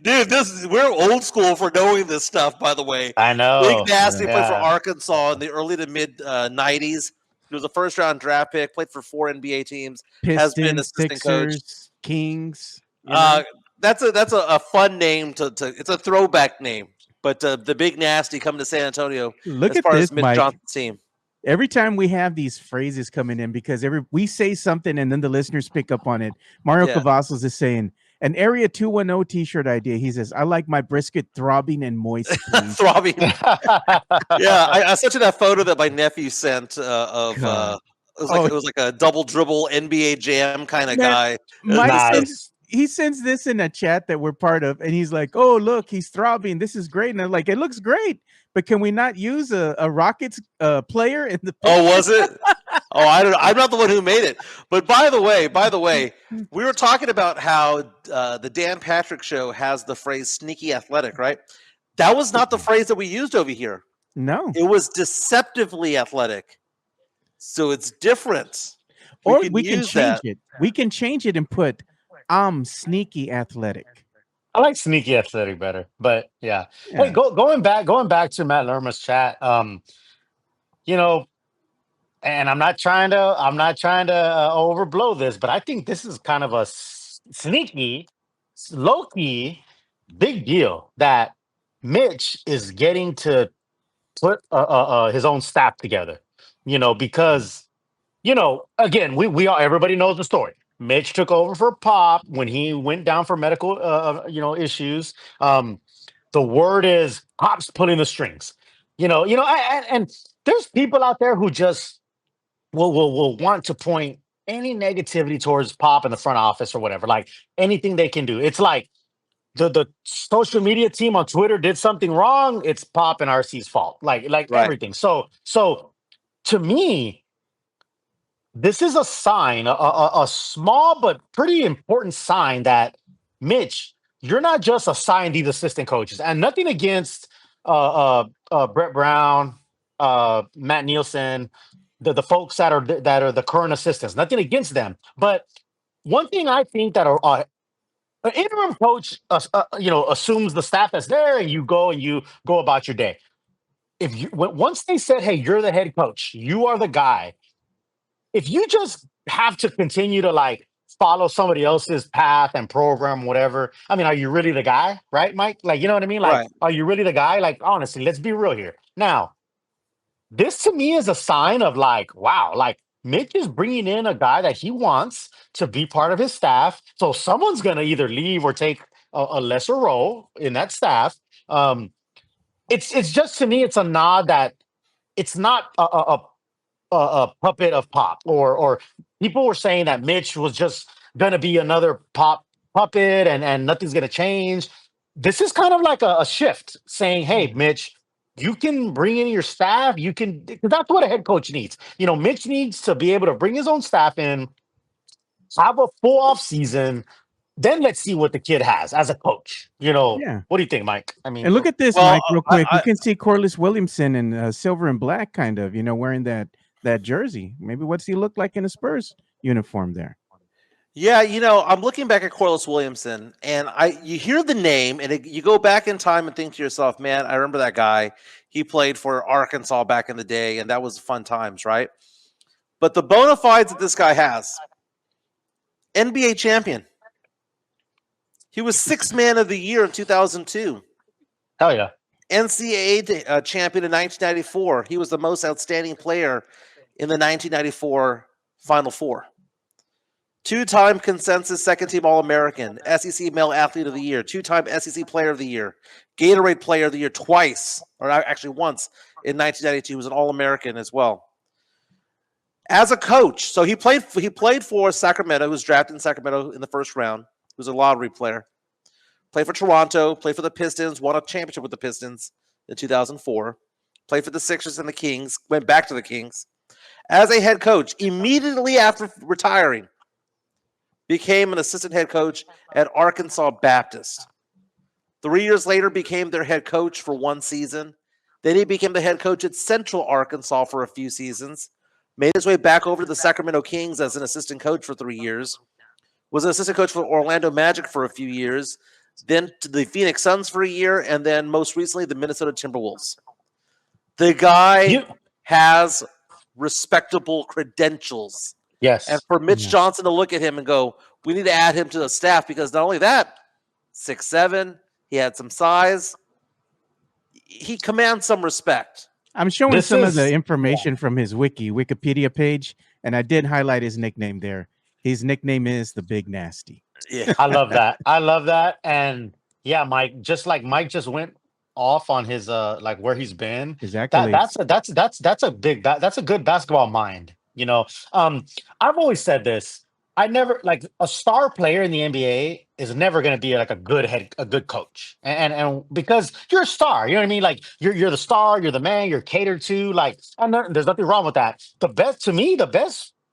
Dude, we're old school for knowing this stuff, by the way. I know. Big Nasty played for Yeah. Arkansas in the early to mid 90s. He was a first round draft pick, played for 4 NBA teams, has been Pistons, assistant coach. Sixers, Kings. you know? That's a fun name to it's a throwback name. But the Big Nasty coming to San Antonio Look as at far this, as Mitch Mike. Johnson's team. Every time we have these phrases coming in, because we say something and then the listeners pick up on it. Mario Yeah. Cavazos is saying an Area 210 t-shirt idea. He says, I like my brisket throbbing and moist. please." Throbbing. Yeah, I sent you that photo that my nephew sent of God. it was like a double dribble NBA Jam kind of Man, guy. Mike Nice. he sends this in a chat that we're part of, and he's like, "Oh, look, he's throbbing. This is great." And I'm like, "It looks great, but can we not use a Rockets player in the?" Oh, was it? Oh, I don't know. I'm not the one who made it. But by the way, we were talking about how the Dan Patrick show has the phrase "sneaky athletic," right? That was not the phrase that we used over here. No, It was deceptively athletic. So it's different. or we can use change that. it. We can change it and put I'm sneaky athletic. I like sneaky athletic better, but yeah. Yeah. Hey, going back to Matt Lerma's chat. And I'm not trying to overblow this, but I think this is kind of a sneaky, low key, big deal that Mitch is getting to put his own staff together. Because again, we all everybody knows the story. Mitch took over for Pop when he went down for medical issues. The word is Pop's pulling the strings. And there's people out there who just will want to point any negativity towards Pop in the front office or whatever, like anything they can do. It's like the social media team on Twitter did something wrong, it's Pop and RC's fault. Like Right. everything. So to me, this is a sign, a small but pretty important sign that Mitch, you're not just assigned these assistant coaches, and nothing against Brett Brown, Matt Nielsen, the folks that are the current assistants. Nothing against them, but one thing I think that an interim coach, assumes the staff that's there, and you go about your day. If you once they said, "Hey, you're the head coach, you are the guy," if you just have to continue to like follow somebody else's path and program, whatever, I mean, are you really the guy, right, Mike? Like, you know what I mean? Like, Right. are you really the guy? Like, honestly, let's be real here. Now, this to me is a sign of like, wow, like Mitch is bringing in a guy that he wants to be part of his staff. So someone's going to either leave or take a lesser role in that staff. It's just to me, it's a nod that it's not a puppet of Pop, or people were saying that Mitch was just going to be another Pop puppet and nothing's going to change. This is kind of like a shift saying, hey, Mitch, you can bring in your staff. You can, because that's what a head coach needs. You know, Mitch needs to be able to bring his own staff in, have a full off season. Then let's see what the kid has as a coach. You know, what do you think, Mike? I mean, And look at this, Well, Mike, real quick. I- You can see Corliss Williamson in silver and black, kind of, wearing that jersey. Maybe what's he look like in a Spurs uniform there? Yeah, I'm looking back at Corliss Williamson, and you hear the name, and you go back in time and think to yourself, man, I remember that guy. He played for Arkansas back in the day, and that was fun times, right? But the bona fides that this guy has, NBA champion. He was Sixth Man of the Year in 2002. Hell yeah. NCAA champion in 1994. He was the most outstanding player in the 1994 Final Four. Two-time consensus second-team All-American, SEC Male Athlete of the Year, two-time SEC Player of the Year, Gatorade Player of the Year twice, or actually once in 1992. He was an All-American as well. As a coach, so he played for Sacramento. He was drafted in Sacramento in the first round. He was a lottery player. Played for Toronto, played for the Pistons, won a championship with the Pistons in 2004. Played for the Sixers and the Kings, went back to the Kings. As a head coach, immediately after retiring, became an assistant head coach at Arkansas Baptist. 3 years later, became their head coach for one season. Then he became the head coach at Central Arkansas for a few seasons. Made his way back over to the Sacramento Kings as an assistant coach for 3 years. Was an assistant coach for Orlando Magic for a few years. Then to the Phoenix Suns for a year. And then most recently, the Minnesota Timberwolves. The guy has respectable credentials. Yes. And for Mitch Johnson to look at him and go, we need to add him to the staff because not only that, 6'7", he had some size. He commands some respect. I'm showing some of the information from his Wikipedia page, and I did highlight his nickname there. His nickname is the Big Nasty. Yeah. I love that. And yeah, Mike, just like Mike just went off on his like where he's been. Exactly. That's a good basketball mind. I've always said this. I never like a star player in the NBA is never going to be like a good coach, and because you're a star, you know what I mean. Like you're the star, you're the man, you're catered to. Like there's nothing wrong with that. The best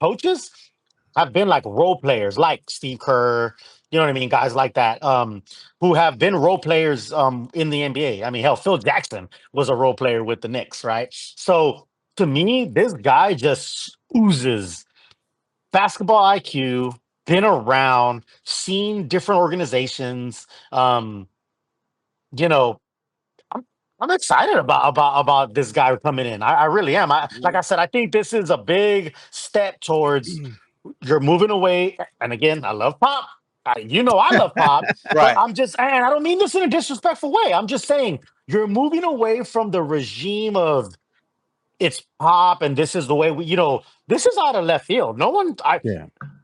coaches have been like role players, like Steve Kerr. You know what I mean, guys like that, who have been role players in the NBA. I mean, hell, Phil Jackson was a role player with the Knicks, right? So to me, this guy just oozes basketball IQ, been around, seen different organizations. I'm excited about this guy coming in. I really am. Like I said, I think this is a big step towards you're moving away. And again, I love Pop. I love Pop. Right. But I don't mean this in a disrespectful way. I'm just saying you're moving away from the regime of it's Pop and this is the way this is out of left field. No one,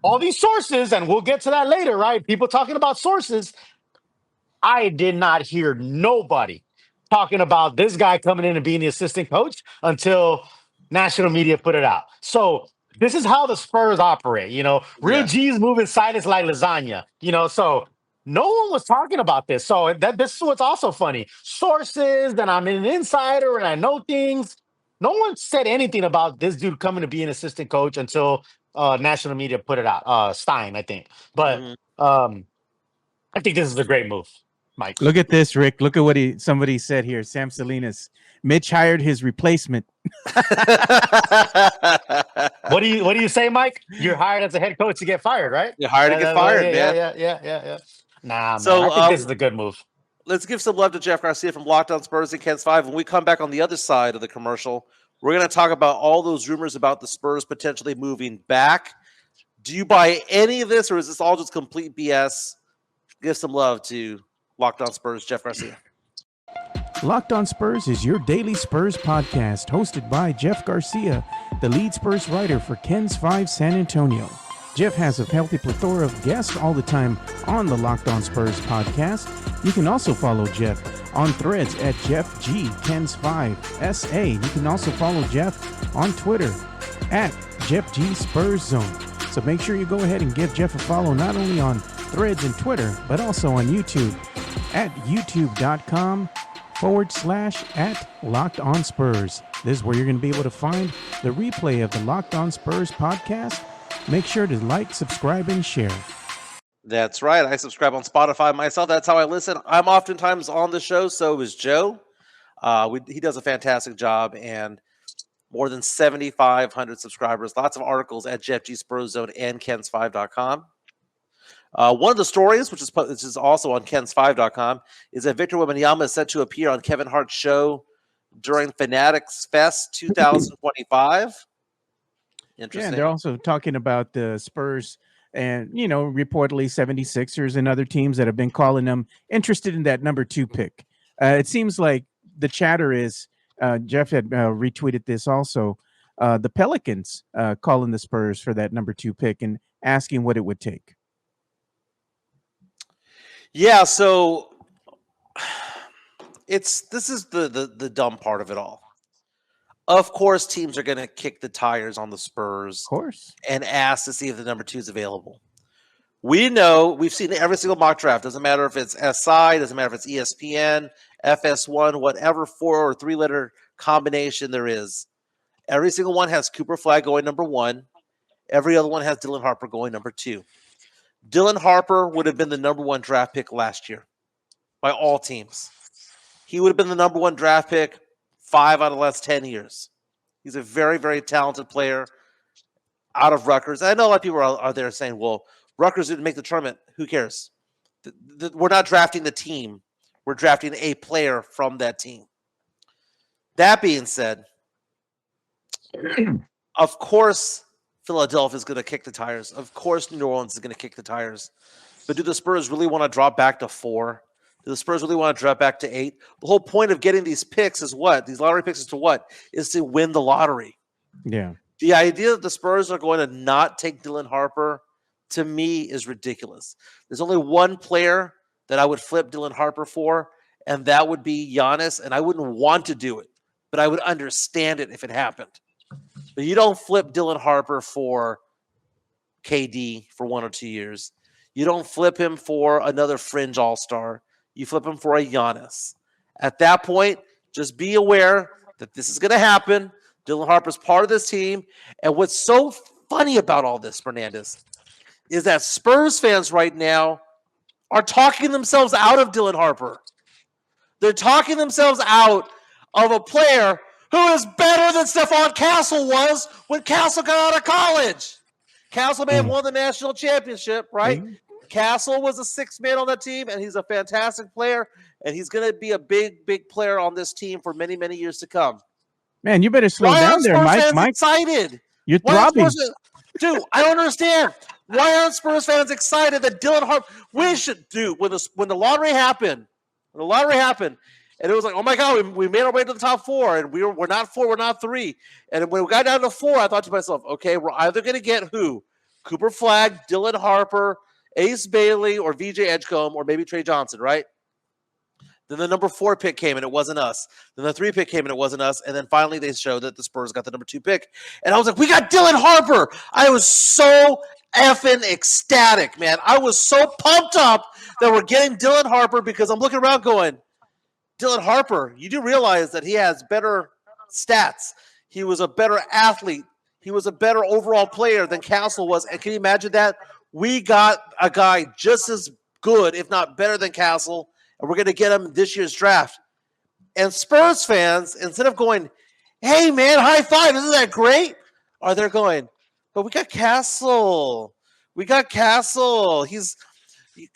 all these sources, and we'll get to that later, right? People talking about sources. I did not hear nobody talking about this guy coming in and being the assistant coach until national media put it out. So this is how the Spurs operate, real G's moving silence like lasagna, so no one was talking about this. So this is what's also funny. Sources, and I'm an insider and I know things. No one said anything about this dude coming to be an assistant coach until national media put it out. Stein, I think. But I think this is a great move, Mike. Look at this, Rick. Look at what somebody said here. Sam Salinas. Mitch hired his replacement. What do you say, Mike? You're hired as a head coach to get fired, right? You're hired to get fired, man. Yeah. Nah, So, man. I think this is a good move. Let's give some love to Jeff Garcia from Locked On Spurs and Kens 5. When we come back on the other side of the commercial, we're going to talk about all those rumors about the Spurs potentially moving back. Do you buy any of this, or is this all just complete BS? Give some love to Locked On Spurs, Jeff Garcia. Locked On Spurs is your daily Spurs podcast, hosted by Jeff Garcia, the lead Spurs writer for Kens 5 San Antonio. Jeff has a healthy plethora of guests all the time on the Locked On Spurs podcast. You can also follow Jeff on threads at Jeff G Kens 5 SA. You can also follow Jeff on Twitter at Jeff G Spurs Zone. So make sure you go ahead and give Jeff a follow not only on threads and Twitter, but also on YouTube at youtube.com/@Locked On Spurs. This is where you're going to be able to find the replay of the Locked On Spurs podcast. Make sure to like, subscribe, and share. That's right. I subscribe on Spotify myself. That's how I listen. I'm oftentimes on the show. So is Joe. He does a fantastic job, and more than 7,500 subscribers. Lots of articles at Jeff G Spurs Zone and Kens5.com. One of the stories, which is also on Kens5.com, is that Victor Wembanyama is set to appear on Kevin Hart's show during Fanatics Fest 2025. Interesting. Yeah, and they're also talking about the Spurs and, reportedly 76ers and other teams that have been calling them interested in that number 2 pick. It seems like the chatter is, Jeff had retweeted this also, the Pelicans calling the Spurs for that number 2 pick and asking what it would take. Yeah, so this is the dumb part of it all. Of course, teams are going to kick the tires on the Spurs, of course, and ask to see if the number 2 is available. We know, we've seen every single mock draft. Doesn't matter if it's SI, doesn't matter if it's ESPN, FS1, whatever 4 or 3-letter combination there is. Every single one has Cooper Flagg going number 1. Every other one has Dylan Harper going number 2. Dylan Harper would have been the number 1 draft pick last year by all teams. He would have been the number 1 draft pick 5 out of the last 10 years. He's a very, very talented player out of Rutgers. I know a lot of people are there saying, well, Rutgers didn't make the tournament. Who cares? We're not drafting the team. We're drafting a player from that team. That being said, of course, Philadelphia is going to kick the tires. Of course, New Orleans is going to kick the tires. But do the Spurs really want to drop back to 4? Do the Spurs really want to drop back to 8? The whole point of getting these picks is what? These lottery picks is to what? Is to win the lottery. Yeah. The idea that the Spurs are going to not take Dylan Harper, to me, is ridiculous. There's only one player that I would flip Dylan Harper for, and that would be Giannis, and I wouldn't want to do it, but I would understand it if it happened. But you don't flip Dylan Harper for KD for 1 or 2 years. You don't flip him for another fringe all-star. You flip him for a Giannis. At that point, just be aware that this is going to happen. Dylan Harper's part of this team. And what's so funny about all this, Spurnandez, is that Spurs fans right now are talking themselves out of Dylan Harper. They're talking themselves out of a player who is better than Stephon Castle was when Castle got out of college. Castle may have won the national championship, right? Castle was a 6th man on that team, and he's a fantastic player, and he's going to be a big, big player on this team for many, many years to come. Man, you better slow down there, Mike. Mike, excited? You're throbbing. Dude, I don't understand. Why aren't Spurs fans excited that Dylan Harper? We should do when the lottery happened. When the lottery happened, and it was like, oh my God, we made our way to the top 4, and we're not 4, we're not 3. And when we got down to 4, I thought to myself, okay, we're either going to get who? Cooper Flagg, Dylan Harper, Ace Bailey, or VJ Edgecombe, or maybe Trey Johnson, right? Then the number 4 pick came, and it wasn't us. Then the 3 pick came, and it wasn't us. And then finally they showed that the Spurs got the number 2 pick. And I was like, we got Dylan Harper. I was so effing ecstatic, man. I was so pumped up that we're getting Dylan Harper because I'm looking around going, Dylan Harper, you do realize that he has better stats. He was a better athlete. He was a better overall player than Castle was. And can you imagine that? We got a guy just as good, if not better than Castle, and we're going to get him this year's draft. And Spurs fans, instead of going, hey, man, high five, isn't that great? Are they going, but we got Castle. We got Castle.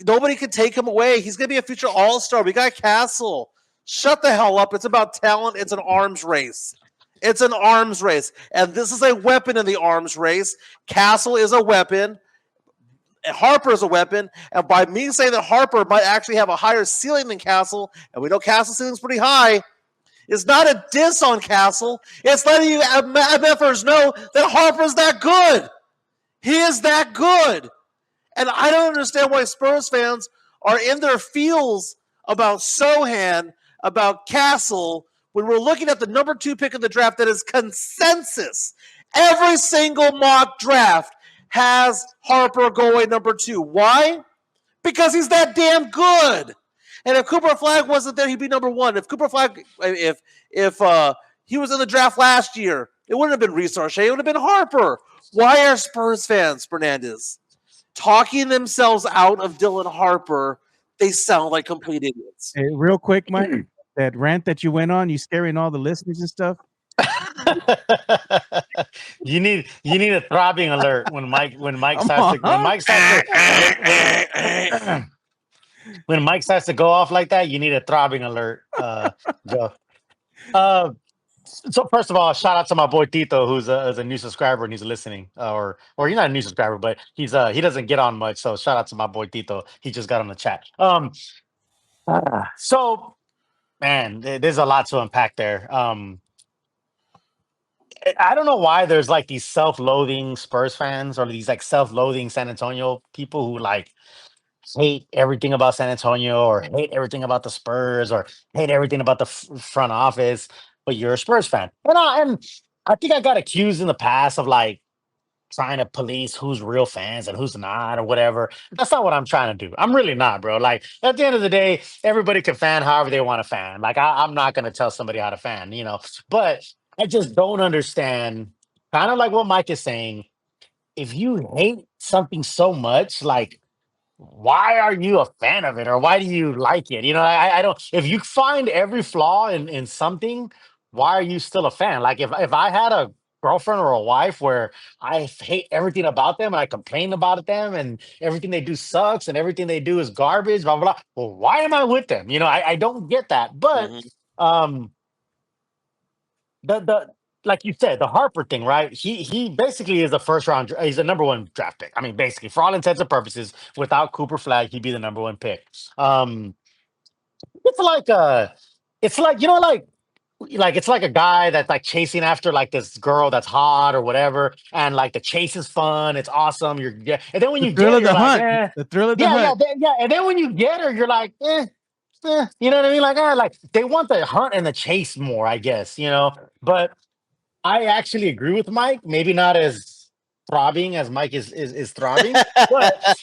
Nobody can take him away. He's going to be a future all-star. We got Castle. Shut the hell up. It's about talent. It's an arms race. It's an arms race. And this is a weapon in the arms race. Castle is a weapon. Harper is a weapon. And by me saying that Harper might actually have a higher ceiling than Castle, and we know Castle's ceiling is pretty high, it's not a diss on Castle. It's letting you MFers know that Harper's that good. He is that good. And I don't understand why Spurs fans are in their feels about Sohan, about Castle, when we're looking at the number 2 pick in the draft that is consensus. Every single mock draft has Harper going number 2. Why? Because he's that damn good. And if Cooper Flagg wasn't there, he'd be number 1. If Cooper Flagg, if he was in the draft last year, it wouldn't have been Reese Arche, it would have been Harper. Why are Spurs fans, Spurnandez, talking themselves out of Dylan Harper? They sound like complete idiots. Hey, real quick, Mike, that rant that you went on, you scaring all the listeners and stuff. You need a throbbing alert when Mike starts to go off like that. You need a throbbing alert, Joe. So first of all, shout out to my boy Tito, who's a new subscriber and he's listening. Or he's not a new subscriber, but he doesn't get on much. So shout out to my boy Tito. He just got on the chat. So man, there's a lot to unpack there. I don't know why there's like these self-loathing Spurs fans or these like self-loathing San Antonio people who like hate everything about San Antonio or hate everything about the Spurs or hate everything about the front office, but you're a Spurs fan. And I think I got accused in the past of like trying to police who's real fans and who's not or whatever. That's not what I'm trying to do. I'm really not, bro. Like at the end of the day, everybody can fan however they want to fan. Like I'm not going to tell somebody how to fan, but I just don't understand, kind of like what Mike is saying. If you hate something so much, like, why are you a fan of it or why do you like it? I don't. If you find every flaw in something, why are you still a fan? Like if I had a girlfriend or a wife where I hate everything about them and I complain about them and everything they do sucks and everything they do is garbage, blah blah blah. Well, why am I with them? I don't get that. But the like you said, the Harper thing, right? He basically is a first round. He's a number 1 draft pick. I mean, basically, for all intents and purposes, without Cooper Flagg, he'd be the number 1 pick. It's like it's like a guy that's like chasing after like this girl that's hot or whatever, and like the chase is fun, it's awesome. And then when you get her, you're like, the thrill of the hunt. And then when you get her, you're like, you know what I mean? Like they want the hunt and the chase more, I guess, But I actually agree with Mike. Maybe not as throbbing as Mike is throbbing, but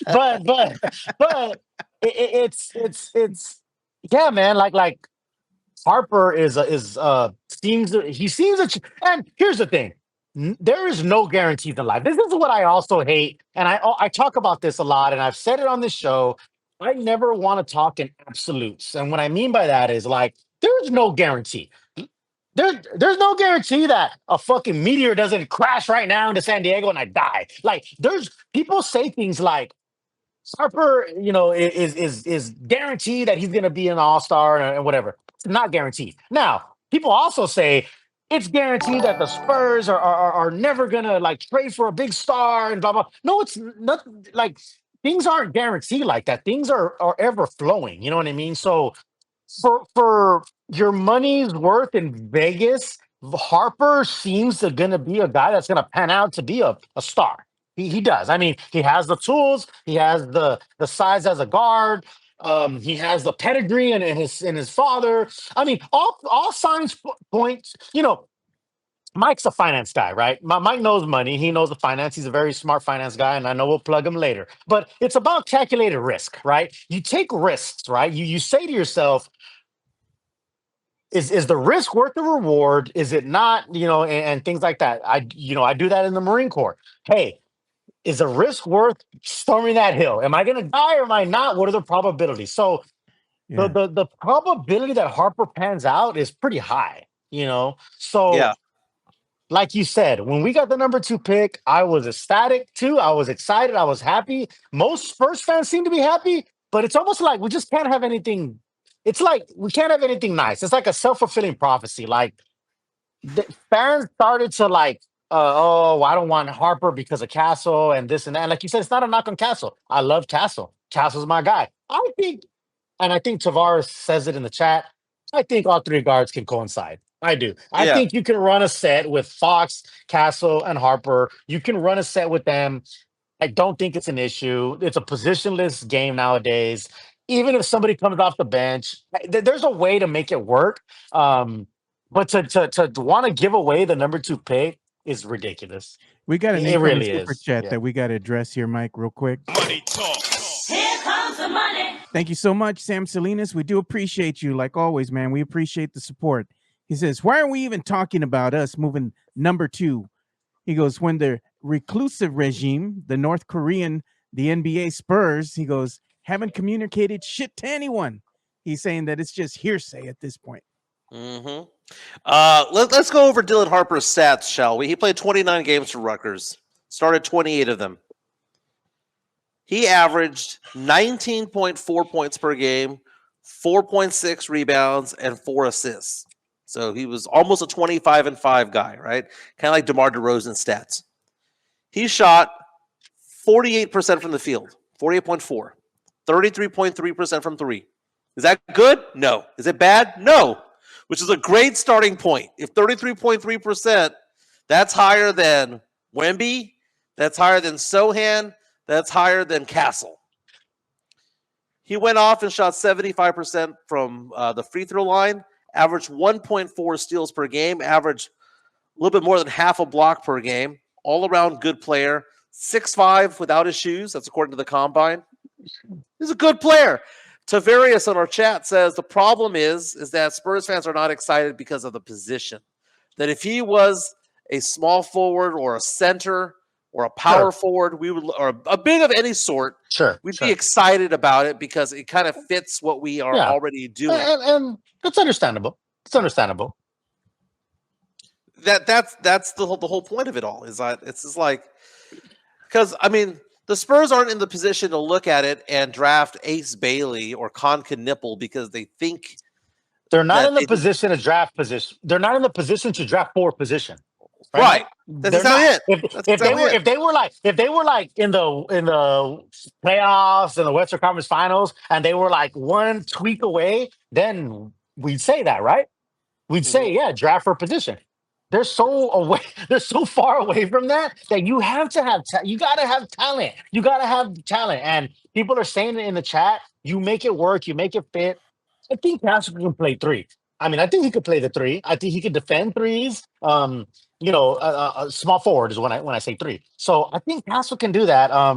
it's yeah, man. Like Harper seems and here's the thing. There is no guarantees in life. This is what I also hate, and I talk about this a lot, and I've said it on this show. I never want to talk in absolutes, and what I mean by that is like there is no guarantee. There's no guarantee that a fucking meteor doesn't crash right now into San Diego and I die. Like there's people say things like Harper, is guaranteed that he's gonna be an all-star and whatever. It's not guaranteed. Now, people also say it's guaranteed that the Spurs are never gonna like trade for a big star and blah blah. No, it's not like things aren't guaranteed like that. Things are ever flowing. You know what I mean? So for your money's worth in Vegas, Harper seems to gonna be a guy that's gonna pan out to be a star. He does. I mean, he has the tools. He has the size as a guard. He has the pedigree and his father. I mean, all signs points. Mike's a finance guy, right? Mike knows money. He knows the finance. He's a very smart finance guy, and I know we'll plug him later. But it's about calculated risk, right? You take risks, right? You say to yourself, is the risk worth the reward? Is it not? And things like that. I do that in the Marine Corps. Hey, is the risk worth storming that hill? Am I going to die or am I not? What are the probabilities? So the probability that Harper pans out is pretty high. So like you said, when we got the number 2 pick, I was ecstatic too. I was excited. I was happy. Most Spurs fans seem to be happy, but it's almost like we just can't have anything. It's like we can't have anything nice. It's like a self-fulfilling prophecy. Like the fans started to I don't want Harper because of Castle and this and that. And like you said, it's not a knock on Castle. I love Castle. Castle's my guy. I think Tavares says it in the chat. I think all 3 guards can coincide. I do. I think you can run a set with Fox, Castle, and Harper. You can run a set with them. I don't think it's an issue. It's a positionless game nowadays. Even if somebody comes off the bench, there's a way to make it work. But to want to give away the number 2 pick is ridiculous. We got an really super is. chat that we got to address here, Mike, real quick. Money talk. Here comes the money. Thank you so much, Sam Salinas. We do appreciate you, like always, man. We appreciate the support. He says, why are we even talking about us moving number 2? He goes, when the reclusive regime, the North Korean, the NBA Spurs, he goes, haven't communicated shit to anyone. He's saying that it's just hearsay at this point. Mm-hmm. Let's go over Dylan Harper's stats, shall we? He played 29 games for Rutgers, started 28 of them. He averaged 19.4 points per game, 4.6 rebounds, and 4 assists. So he was almost a 25-5 guy, right? Kind of like DeMar DeRozan stats. He shot 48% from the field, 48.4, 33.3% from 3. Is that good? No. Is it bad? No. Which is a great starting point. If 33.3%, that's higher than Wemby, that's higher than Sohan, that's higher than Castle. He went off and shot 75% from the free throw line, averaged 1.4 steals per game, averaged a little bit more than half a block per game, all-around good player, 6'5" without his shoes. That's according to the Combine. He's a good player. Tavarius on our chat says the problem is that Spurs fans are not excited because of the position. That if he was a small forward or a center or a power forward, we would, or a big of any sort, we'd be excited about it because it kind of fits what we are already doing. And that's understandable. It's understandable. That's the whole point of it all. Is that it's just like, because I mean, the Spurs aren't in the position to look at it and draft Ace Bailey or Con Knipple because they think they're not in the position to draft position. They're not in the position to draft for position. Right. That's exactly it. If they were like in the playoffs and the Western Conference Finals and they were like one tweak away, then we'd say that, right? We'd say, draft for position. They're so far away from that you have to have you gotta have talent. You gotta have talent. And people are saying it in the chat. You make it work, you make it fit. I think Castle can play 3. I mean, I think he could play the 3. I think he could defend threes. A small forward is when I say 3. So I think Castle can do that. I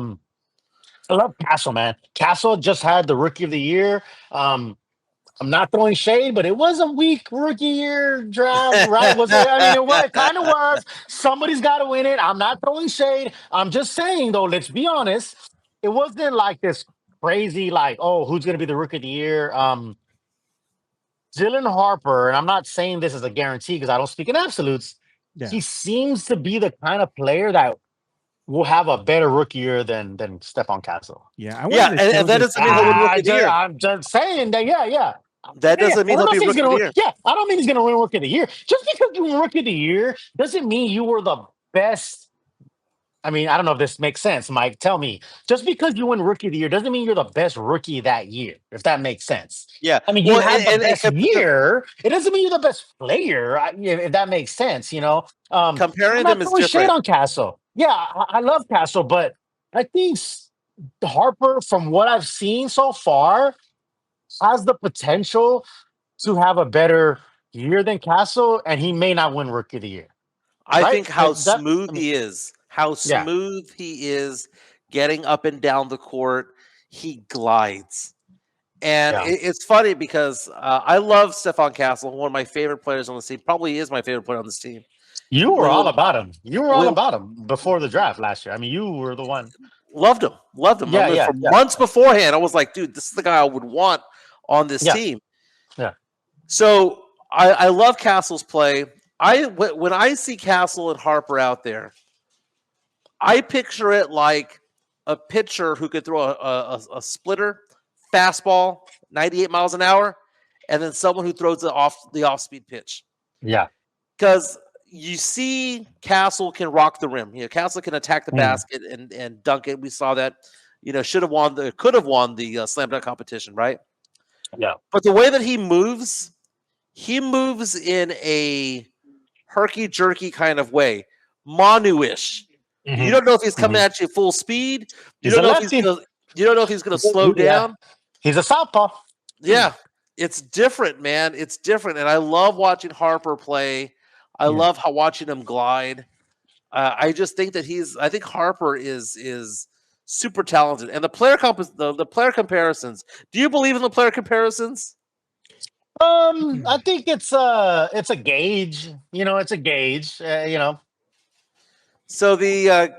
love Castle, man. Castle just had the Rookie of the Year. I'm not throwing shade, but it was a weak rookie year draft, right? It kind of was. Somebody's got to win it. I'm not throwing shade. I'm just saying, though, let's be honest. It wasn't like this crazy, like, oh, who's going to be the Rookie of the Year? Dylan Harper, and I'm not saying this as a guarantee because I don't speak in absolutes. Yeah. He seems to be the kind of player that will have a better rookie year than Stephon Castle. Yeah, and that doesn't mean he'll win Rookie of the Year. I'm just saying that, That doesn't mean he'll be Rookie of the Year. Yeah, I don't mean he's going to win Rookie of the Year. Just because you win Rookie of the Year doesn't mean you were the best. I mean, I don't know if this makes sense, Mike. Tell me. Just because you win Rookie of the Year doesn't mean you're the best rookie that year, if that makes sense. Yeah. I mean, you had the best year. It doesn't mean you're the best player, if that makes sense, Comparing them is different. Shade on Castle. Yeah, I love Castle, but I think Harper, from what I've seen so far, has the potential to have a better year than Castle, and he may not win Rookie of the Year. I right? think how That, smooth he is, yeah, getting up and down the court. He glides. And yeah. it's funny because I love Stephon Castle, one of my favorite players on this team. Probably is my favorite player on this team. You were all When, about him. You were all when about him before the draft last year. I mean, you were the one. loved him, loved him. I Yeah, mean, yeah, for yeah, months beforehand, I was like, dude, this is the guy I would want on this yeah, team. yeah. So I love Castle's play. When I see Castle and Harper out there, I picture it like a pitcher who could throw a splitter, fastball, 98 miles an hour, and then someone who throws the off speed pitch. Yeah. Because you see Castle can rock the rim. Castle can attack the basket and dunk it. We saw that. Could have won the slam dunk competition, right? Yeah. But the way that he moves in a herky jerky kind of way, Manu-ish. Mm-hmm. You don't know if he's coming at you full speed. You He's don't a know lefty. you don't know if he's going to slow down. He's a southpaw. Yeah, it's different, man. It's different, and I love watching Harper play. I love watching him glide. I just think that I think Harper is super talented, and the player comparisons. Do you believe in the player comparisons? I think it's a gauge. It's a gauge. So the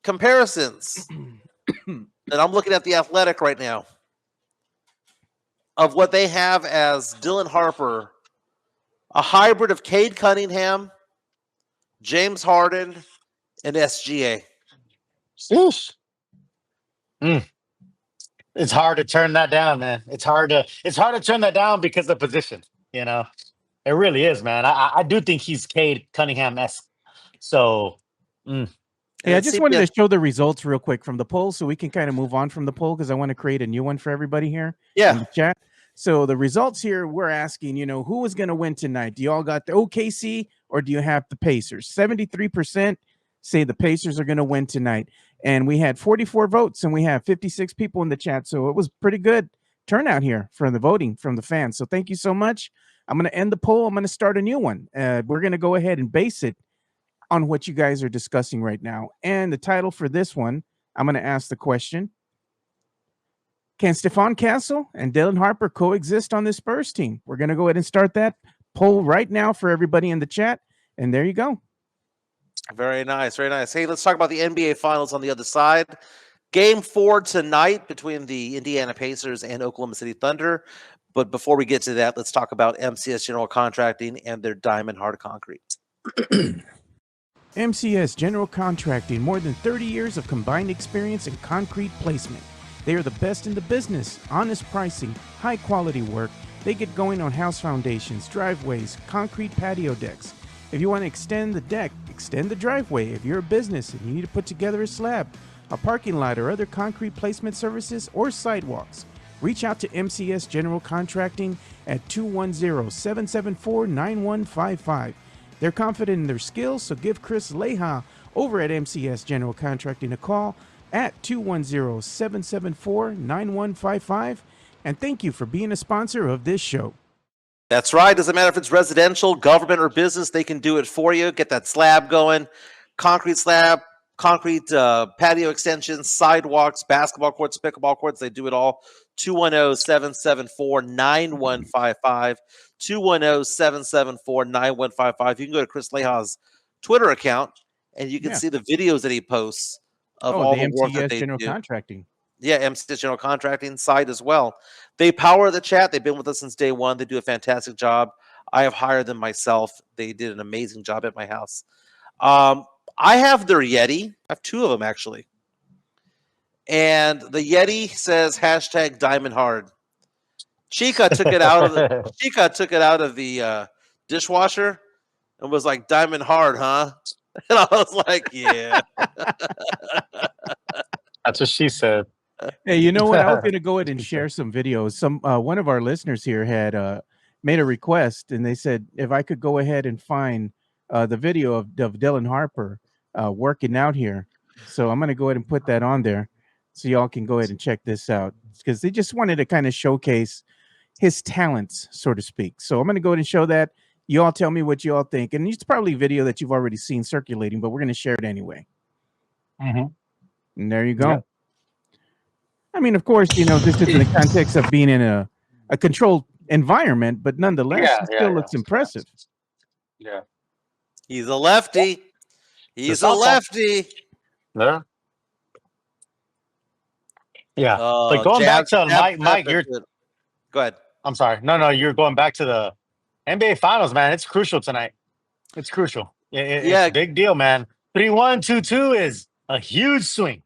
comparisons, and I'm looking at the Athletic right now, of what they have as Dylan Harper, a hybrid of Cade Cunningham, James Harden, and SGA. Sheesh. It's hard to turn that down, man. It's hard to turn that down because of the position. It really is, man. I do think he's Cade Cunningham-esque. So, Hey, I just wanted to show the results real quick from the poll so we can kind of move on from the poll because I want to create a new one for everybody here in the chat. So the results here, we're asking, who is going to win tonight? Do you all got the OKC or do you have the Pacers? 73% say the Pacers are going to win tonight. And we had 44 votes and we have 56 people in the chat. So it was pretty good turnout here for the voting from the fans. So thank you so much. I'm going to end the poll. I'm going to start a new one. We're going to go ahead and base it on what you guys are discussing right now. And the title for this one, I'm going to ask the question: can Stephon Castle and Dylan Harper coexist on this Spurs team? We're going to go ahead and start that poll right now for everybody in the chat. And there you go. Very nice. Very nice. Hey, let's talk about the NBA Finals on the other side. Game 4 tonight between the Indiana Pacers and Oklahoma City Thunder. But before we get to that, let's talk about MCS General Contracting and their Diamond Hard Concrete. MCS General Contracting, more than 30 years of combined experience in concrete placement. They are the best in the business, honest pricing, high quality work. They get going on house foundations, driveways, concrete patio decks. If you want to extend the deck, extend the driveway. If you're a business and you need to put together a slab, a parking lot, or other concrete placement services or sidewalks, reach out to MCS General Contracting at 210-774-9155. They're confident in their skills, so give Chris Leha over at MCS General Contracting a call at 210-774-9155. And thank you for being a sponsor of this show. That's right. Doesn't matter if it's residential, government, or business, they can do it for you. Get that slab going. Concrete slab, concrete patio extensions, sidewalks, basketball courts, pickleball courts. They do it all. 210-774-9155. 210-774-9155. You can go to Chris Leha's Twitter account, and you can see the videos that he posts of all the work that they General do. Contracting. Yeah, MCS General Contracting site as well. They power the chat. They've been with us since day one. They do a fantastic job. I have hired them myself. They did an amazing job at my house. I have their Yeti. I have 2 of them, actually. And the Yeti says hashtag Diamond Hard. Chica took it out of the dishwasher and was like, Diamond Hard, huh? And I was like, yeah. That's what she said. Hey, you know what? I was going to go ahead and share some videos. One of our listeners here had made a request, and they said if I could go ahead and find the video of Dylan Harper working out here. So I'm going to go ahead and put that on there so y'all can go ahead and check this out, because they just wanted to kind of showcase his talents, so to speak. So I'm going to go ahead and show that. You all tell me what you all think. And it's probably a video that you've already seen circulating, but we're going to share it anyway. Mm-hmm. And there you go. Yep. I mean, of course, this is in the context of being in a controlled environment, but nonetheless, it still looks impressive. Yeah. He's a lefty. He's a softball. lefty. Yeah. Yeah. But going back to Mike, you're. Go ahead. I'm sorry. No, you're going back to the NBA Finals, man. It's crucial tonight. It's crucial. It's a big deal, man. 3-1, 2-2 is a huge swing.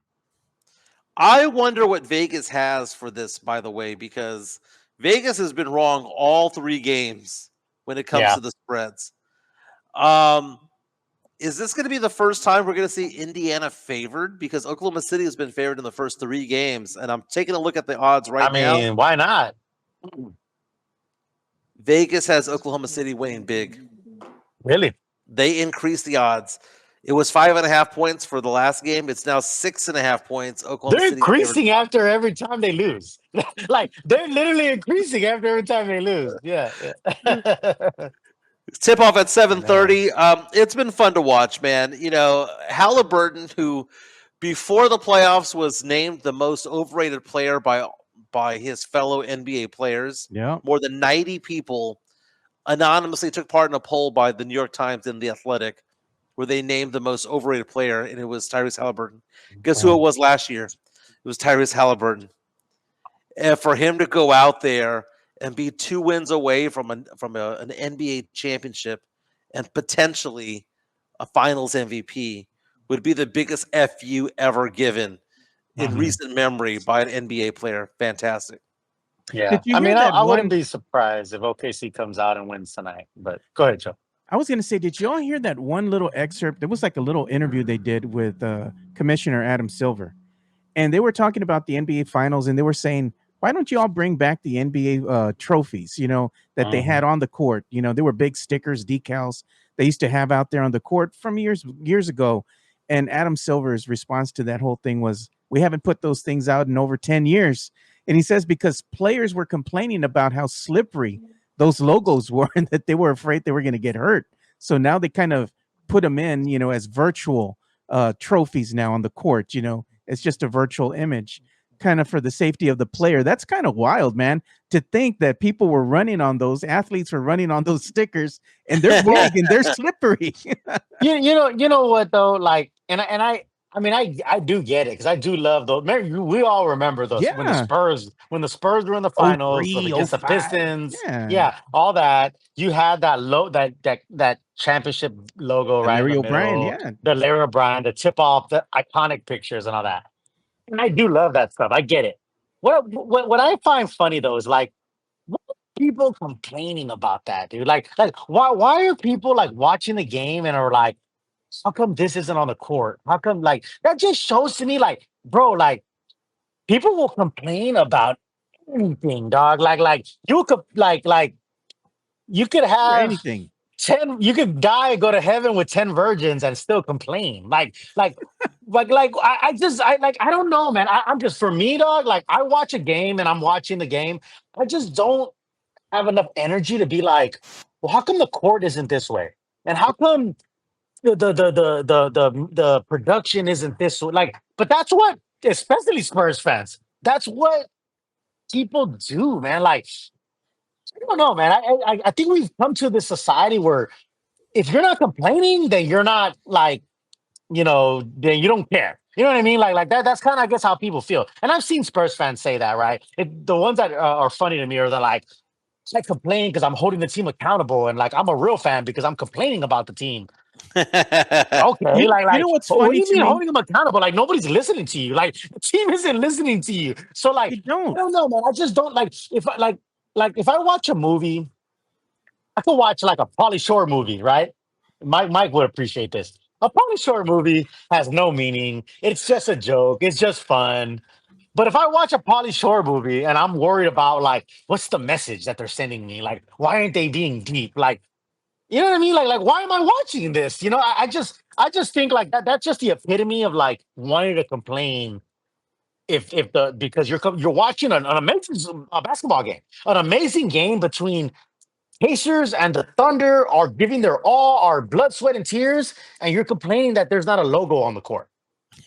I wonder what Vegas has for this, by the way, because Vegas has been wrong all 3 games when it comes to the spreads. Is this going to be the first time we're going to see Indiana favored? Because Oklahoma City has been favored in the first 3 games, and I'm taking a look at the odds now. I mean, why not? Vegas has Oklahoma City winning big. Really? They increased the odds. It was 5.5 points for the last game. It's now 6.5 points. Oklahoma They're City increasing after every time they lose. Like they're literally increasing after every time they lose. Yeah. Tip off at 7:30. It's been fun to watch, man. Halliburton, who before the playoffs was named the most overrated player by his fellow NBA players. Yeah. More than 90 people anonymously took part in a poll by the New York Times and The Athletic, where they named the most overrated player, and it was Tyrese Halliburton. Guess who it was last year? It was Tyrese Halliburton. And for him to go out there and be 2 wins away from an NBA championship and potentially a Finals MVP would be the biggest FU ever given in recent memory by an NBA player. Fantastic. Yeah. I mean, I wouldn't be surprised if OKC comes out and wins tonight. But go ahead, Joe. I was going to say, did you all hear that one little excerpt? There was like a little interview they did with Commissioner Adam Silver. And they were talking about the NBA Finals, and they were saying, why don't you all bring back the NBA trophies, that they had on the court? There were big stickers, decals they used to have out there on the court from years ago. And Adam Silver's response to that whole thing was, we haven't put those things out in over 10 years. And he says because players were complaining about how slippery those logos were and that they were afraid they were going to get hurt. So now they kind of put them in, as virtual trophies now on the court. It's just a virtual image kind of for the safety of the player. That's kind of wild, man, to think that people were running on those, athletes were running on those stickers, and they're big and they're slippery. You know what though? Like, and I do get it because I do love those. We all remember those when the Spurs were in the finals against the Pistons. Yeah, all that. You had that championship logo, right? Larry O'Brien, the Larry O'Brien, the tip off, the iconic pictures, and all that. And I do love that stuff. I get it. What I find funny though is like, what are people complaining about that, dude? Like why are people like watching the game and are like, how come this isn't on the court? How come like that just shows to me like, bro, like people will complain about anything, dog. Like you could like you could have anything. 10, you could die and go to heaven with 10 virgins and still complain. I don't know, man. I'm just, for me, dog, like I watch a game and I'm watching the game. I just don't have enough energy to be like, well, how come the court isn't this way? And how come the production isn't this way? Like, but that's what, especially Spurs fans, that's what people do, man. Like, I don't know, man. I think we've come to this society where if you're not complaining, then you're not like, then you don't care. You know what I mean? Like that. That's kind of, I guess, how people feel. And I've seen Spurs fans say that, right? The ones that are funny to me are like, I complain because I'm holding the team accountable, and like I'm a real fan because I'm complaining about the team. Okay, you know what's funny? What do you mean holding them accountable? Like nobody's listening to you. Like the team isn't listening to you. So like, I don't know, man. I just don't like if I watch a movie, I could watch like a Pauly Shore movie, right? Mike would appreciate this. A Pauly Shore movie has no meaning. It's just a joke. It's just fun. But if I watch a Pauly Shore movie and I'm worried about like, what's the message that they're sending me? Like, why aren't they being deep? Like, you know what I mean? Like why am I watching this? I just think like that's just the epitome of like wanting to complain because you're watching an amazing basketball game, an amazing game between Pacers and the Thunder are giving their all, our blood, sweat, and tears, and you're complaining that there's not a logo on the court.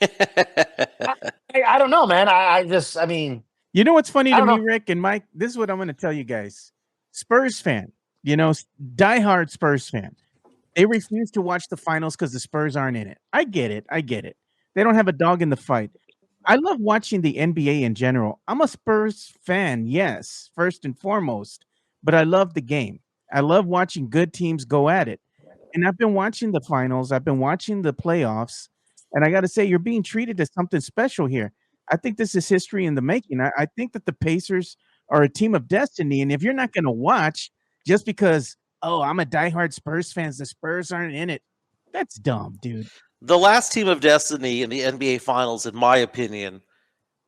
I don't know, man. I mean, you know what's funny I to don't me, know. Rick and Mike? This is what I'm going to tell you guys. Spurs fan, diehard Spurs fan. They refuse to watch the finals because the Spurs aren't in it. I get it. They don't have a dog in the fight. I love watching the NBA in general. I'm a Spurs fan, yes, first and foremost, but I love the game. I love watching good teams go at it. And I've been watching the finals, I've been watching the playoffs, and I got to say, you're being treated as something special here. I think this is history in the making. I think that the Pacers are a team of destiny. And if you're not going to watch just because, oh, I'm a diehard Spurs fan, the Spurs aren't in it, that's dumb, dude. The last team of destiny in the NBA Finals, in my opinion,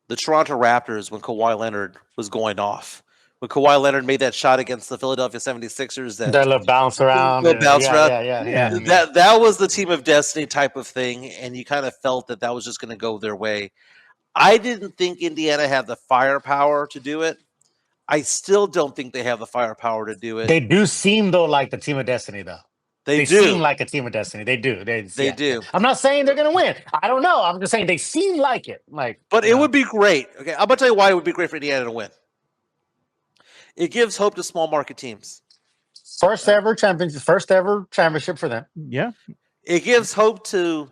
the Toronto Raptors when Kawhi Leonard was going off. When Kawhi Leonard made that shot against the Philadelphia 76ers, That that little bounce around. little bounce around. Yeah. That was the team of destiny type of thing, and you kind of felt that was just going to go their way. I didn't think Indiana had the firepower to do it. I still don't think they have the firepower to do it. They do seem, though, like the team of destiny, though. They do seem like a team of destiny. They do. They do. I'm not saying they're going to win. I don't know. I'm just saying they seem like it. But it would be great. Okay, I'm going to tell you why it would be great for Indiana to win. It gives hope to small market teams. First ever championship for them. Yeah. It gives hope to,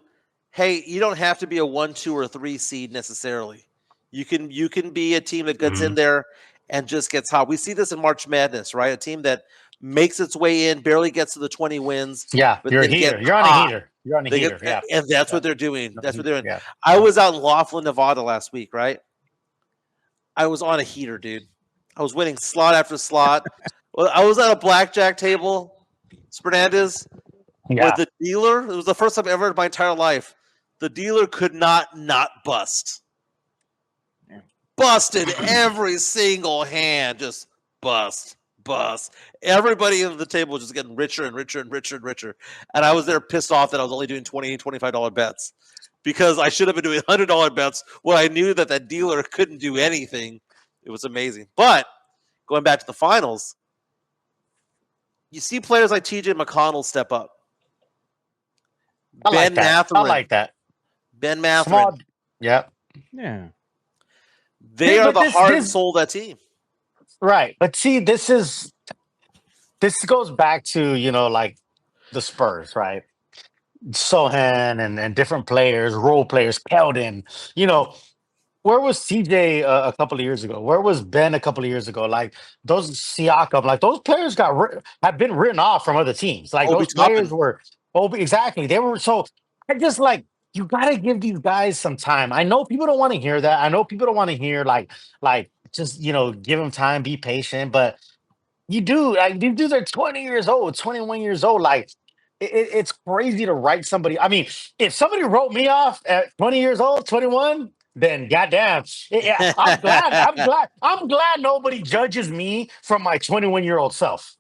hey, you don't have to be a 1, 2, or 3 seed necessarily. You can be a team that gets in there and just gets hot. We see this in March Madness, right? A team that makes its way in, barely gets to the 20 wins. Yeah, but you're a then heater. get You're on hot. a heater. You're on a heater. Yeah. And that's what they're doing. That's what they're doing. Yeah. I was out in Laughlin, Nevada last week, right? I was on a heater, dude. I was winning slot after slot. Well, I was at a blackjack table, Spurnandez, with the dealer. It was the first time ever in my entire life. The dealer could not bust. Busted every single hand, just bust. Everybody at the table was just getting richer and richer and richer and richer. And I was there pissed off that I was only doing $20, $25 bets because I should have been doing $100 bets when I knew that dealer couldn't do anything. It was amazing. But going back to the finals, you see players like TJ McConnell step up. I like that. Ben Mathurin. Yeah. They are the heart and soul of that team. Right. But see, this goes back to, like the Spurs, right? Sohan and different players, role players, Keldon, where was CJ a couple of years ago? Where was Ben a couple of years ago? Like those Siakam, like those players have been written off from other teams. Like those players were exactly. They were so. I just you got to give these guys some time. I know people don't want to hear that. I know people don't want to hear like just give them time, be patient. But you do. Like these dudes are 20 years old, 21 years old. Like it's crazy to write somebody. I mean, if somebody wrote me off at 20 years old, 21. Then goddamn, I'm glad nobody judges me from my 21-year-old self.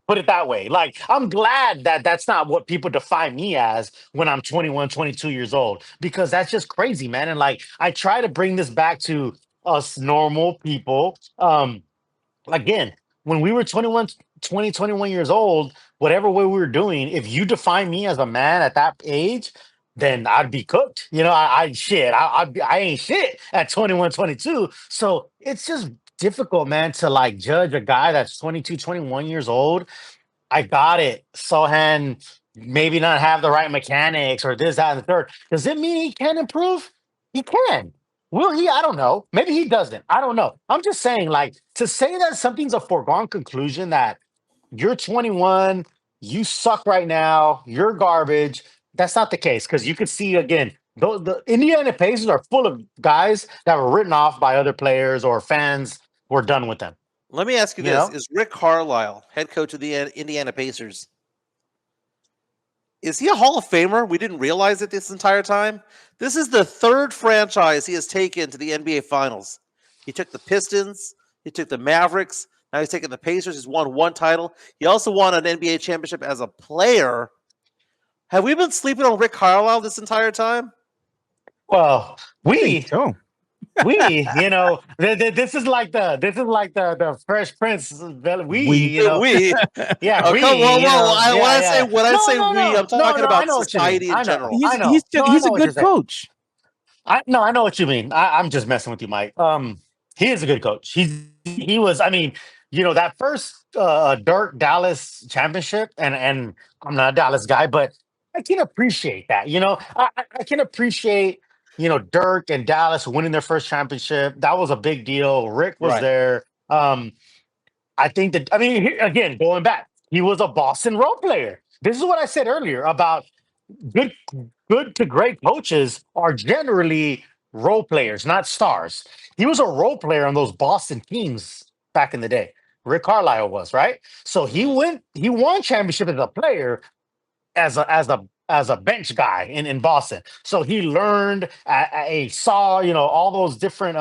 Put it that way. Like, I'm glad that that's not what people define me as when I'm 21, 22 years old, because that's just crazy, man. And I try to bring this back to us normal people. Again, when we were 21 years old, whatever way we were doing, if you define me as a man at that age, then I'd be cooked. I ain't shit at 21, 22. So it's just difficult, man, to judge a guy that's 22, 21 years old. I got it. Sohan maybe not have the right mechanics or this, that, and the third. Does it mean he can improve? He can. Will he? I don't know. Maybe he doesn't. I don't know. I'm just saying, to say that something's a foregone conclusion that you're 21, you suck right now, you're garbage. That's not the case, because you could see, again, the Indiana Pacers are full of guys that were written off by other players or fans were done with them. Let me ask you this. Is Rick Carlisle, head coach of the Indiana Pacers, is he a Hall of Famer? We didn't realize it this entire time. This is the third franchise he has taken to the NBA Finals. He took the Pistons. He took the Mavericks. Now he's taking the Pacers. He's won one title. He also won an NBA championship as a player. Have we been sleeping on Rick Carlisle this entire time? Well, this is like the Fresh Prince. We. We. Yeah, Oh, come on. yeah, When I yeah. say we, I'm talking I about know what you mean. society in general. I know. He's a what you're good saying. coach. I know what you mean. I'm just messing with you, Mike. He is a good coach. He was. I mean, that first Dirk Dallas championship, and I'm not a Dallas guy, but I can appreciate that. I can appreciate Dirk and Dallas winning their first championship. That was a big deal. Rick was Right. there. I think that. I mean, again, going back, he was a Boston role player. This is what I said earlier about good good to great coaches are generally role players, not stars. He was a role player on those Boston teams back in the day. Rick Carlisle was, right? So he won championship as a player, as a bench guy in Boston. So he learned, saw all those different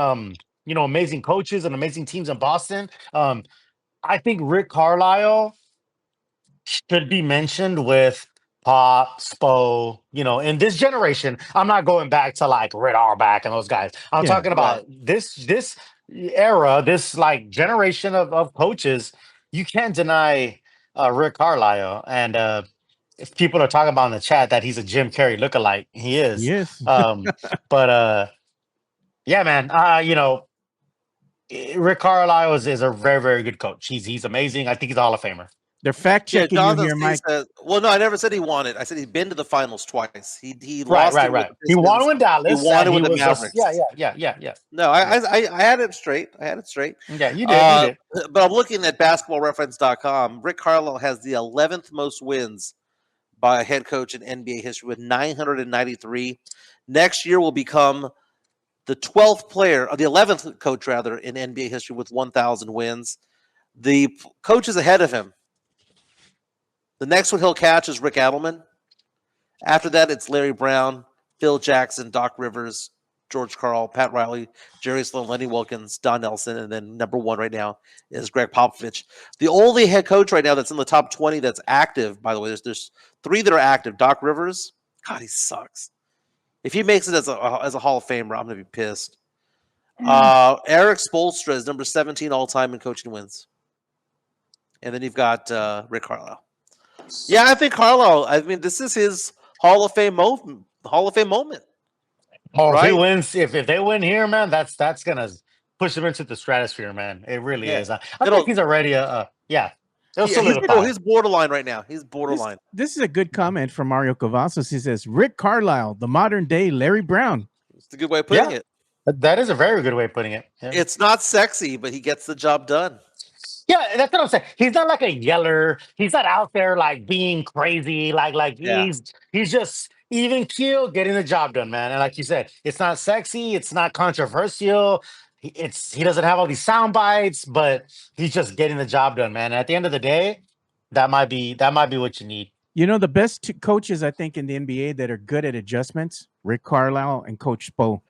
amazing coaches and amazing teams in Boston. I think Rick Carlisle should be mentioned with Pop, Spo, in this generation. I'm not going back to like Red Auerbach and those guys. I'm talking about this era, this like generation of coaches. You can't deny Rick Carlisle. And if people are talking about in the chat that he's a Jim Carrey lookalike, he is. Yes. But yeah, man, Rick Carlisle is a very, very good coach. He's amazing. I think he's a Hall of Famer. They're fact checking you here, Mike. Well, no, I never said he won it. I said he'd been to the finals twice. He lost. Right. He won with Dallas. He won it with the Mavericks. Yeah. No, I had it straight. Yeah, you did. But I'm looking at basketballreference.com. Rick Carlisle has the 11th most wins by a head coach in NBA history with 993. Next year will become the 12th player, or the 11th coach rather, in NBA history with 1,000 wins. The coaches ahead of him. The next one he'll catch is Rick Adelman. After that, it's Larry Brown, Phil Jackson, Doc Rivers, George Karl, Pat Riley, Jerry Sloan, Lenny Wilkins, Don Nelson, and then number one right now is Greg Popovich. The only head coach right now that's in the top 20 that's active, by the way, there's three that are active. Doc Rivers, God, he sucks. If he makes it as a Hall of Famer, I'm going to be pissed. Eric Spoelstra is number 17 all-time in coaching wins. And then you've got Rick Carlisle. Yeah, I think Carlisle, this is his Hall of Fame moment. Oh, right? If he wins, if they win here, man, that's gonna push him into the stratosphere, man. It really is. I think he's already he's borderline right now. He's borderline. This is a good comment from Mario Cavazos. He says, Rick Carlisle, the modern day Larry Brown. It's a good way of putting it. That is a very good way of putting it. Yeah. It's not sexy, but he gets the job done. Yeah, that's what I'm saying. He's not like a yeller. He's not out there like being crazy. He's just even keel, getting the job done, man. And like you said, it's not sexy. It's not controversial. He doesn't have all these sound bites, but he's just getting the job done, man. And at the end of the day, that might be what you need. The best two coaches I think in the NBA that are good at adjustments, Rick Carlisle and Coach Spo.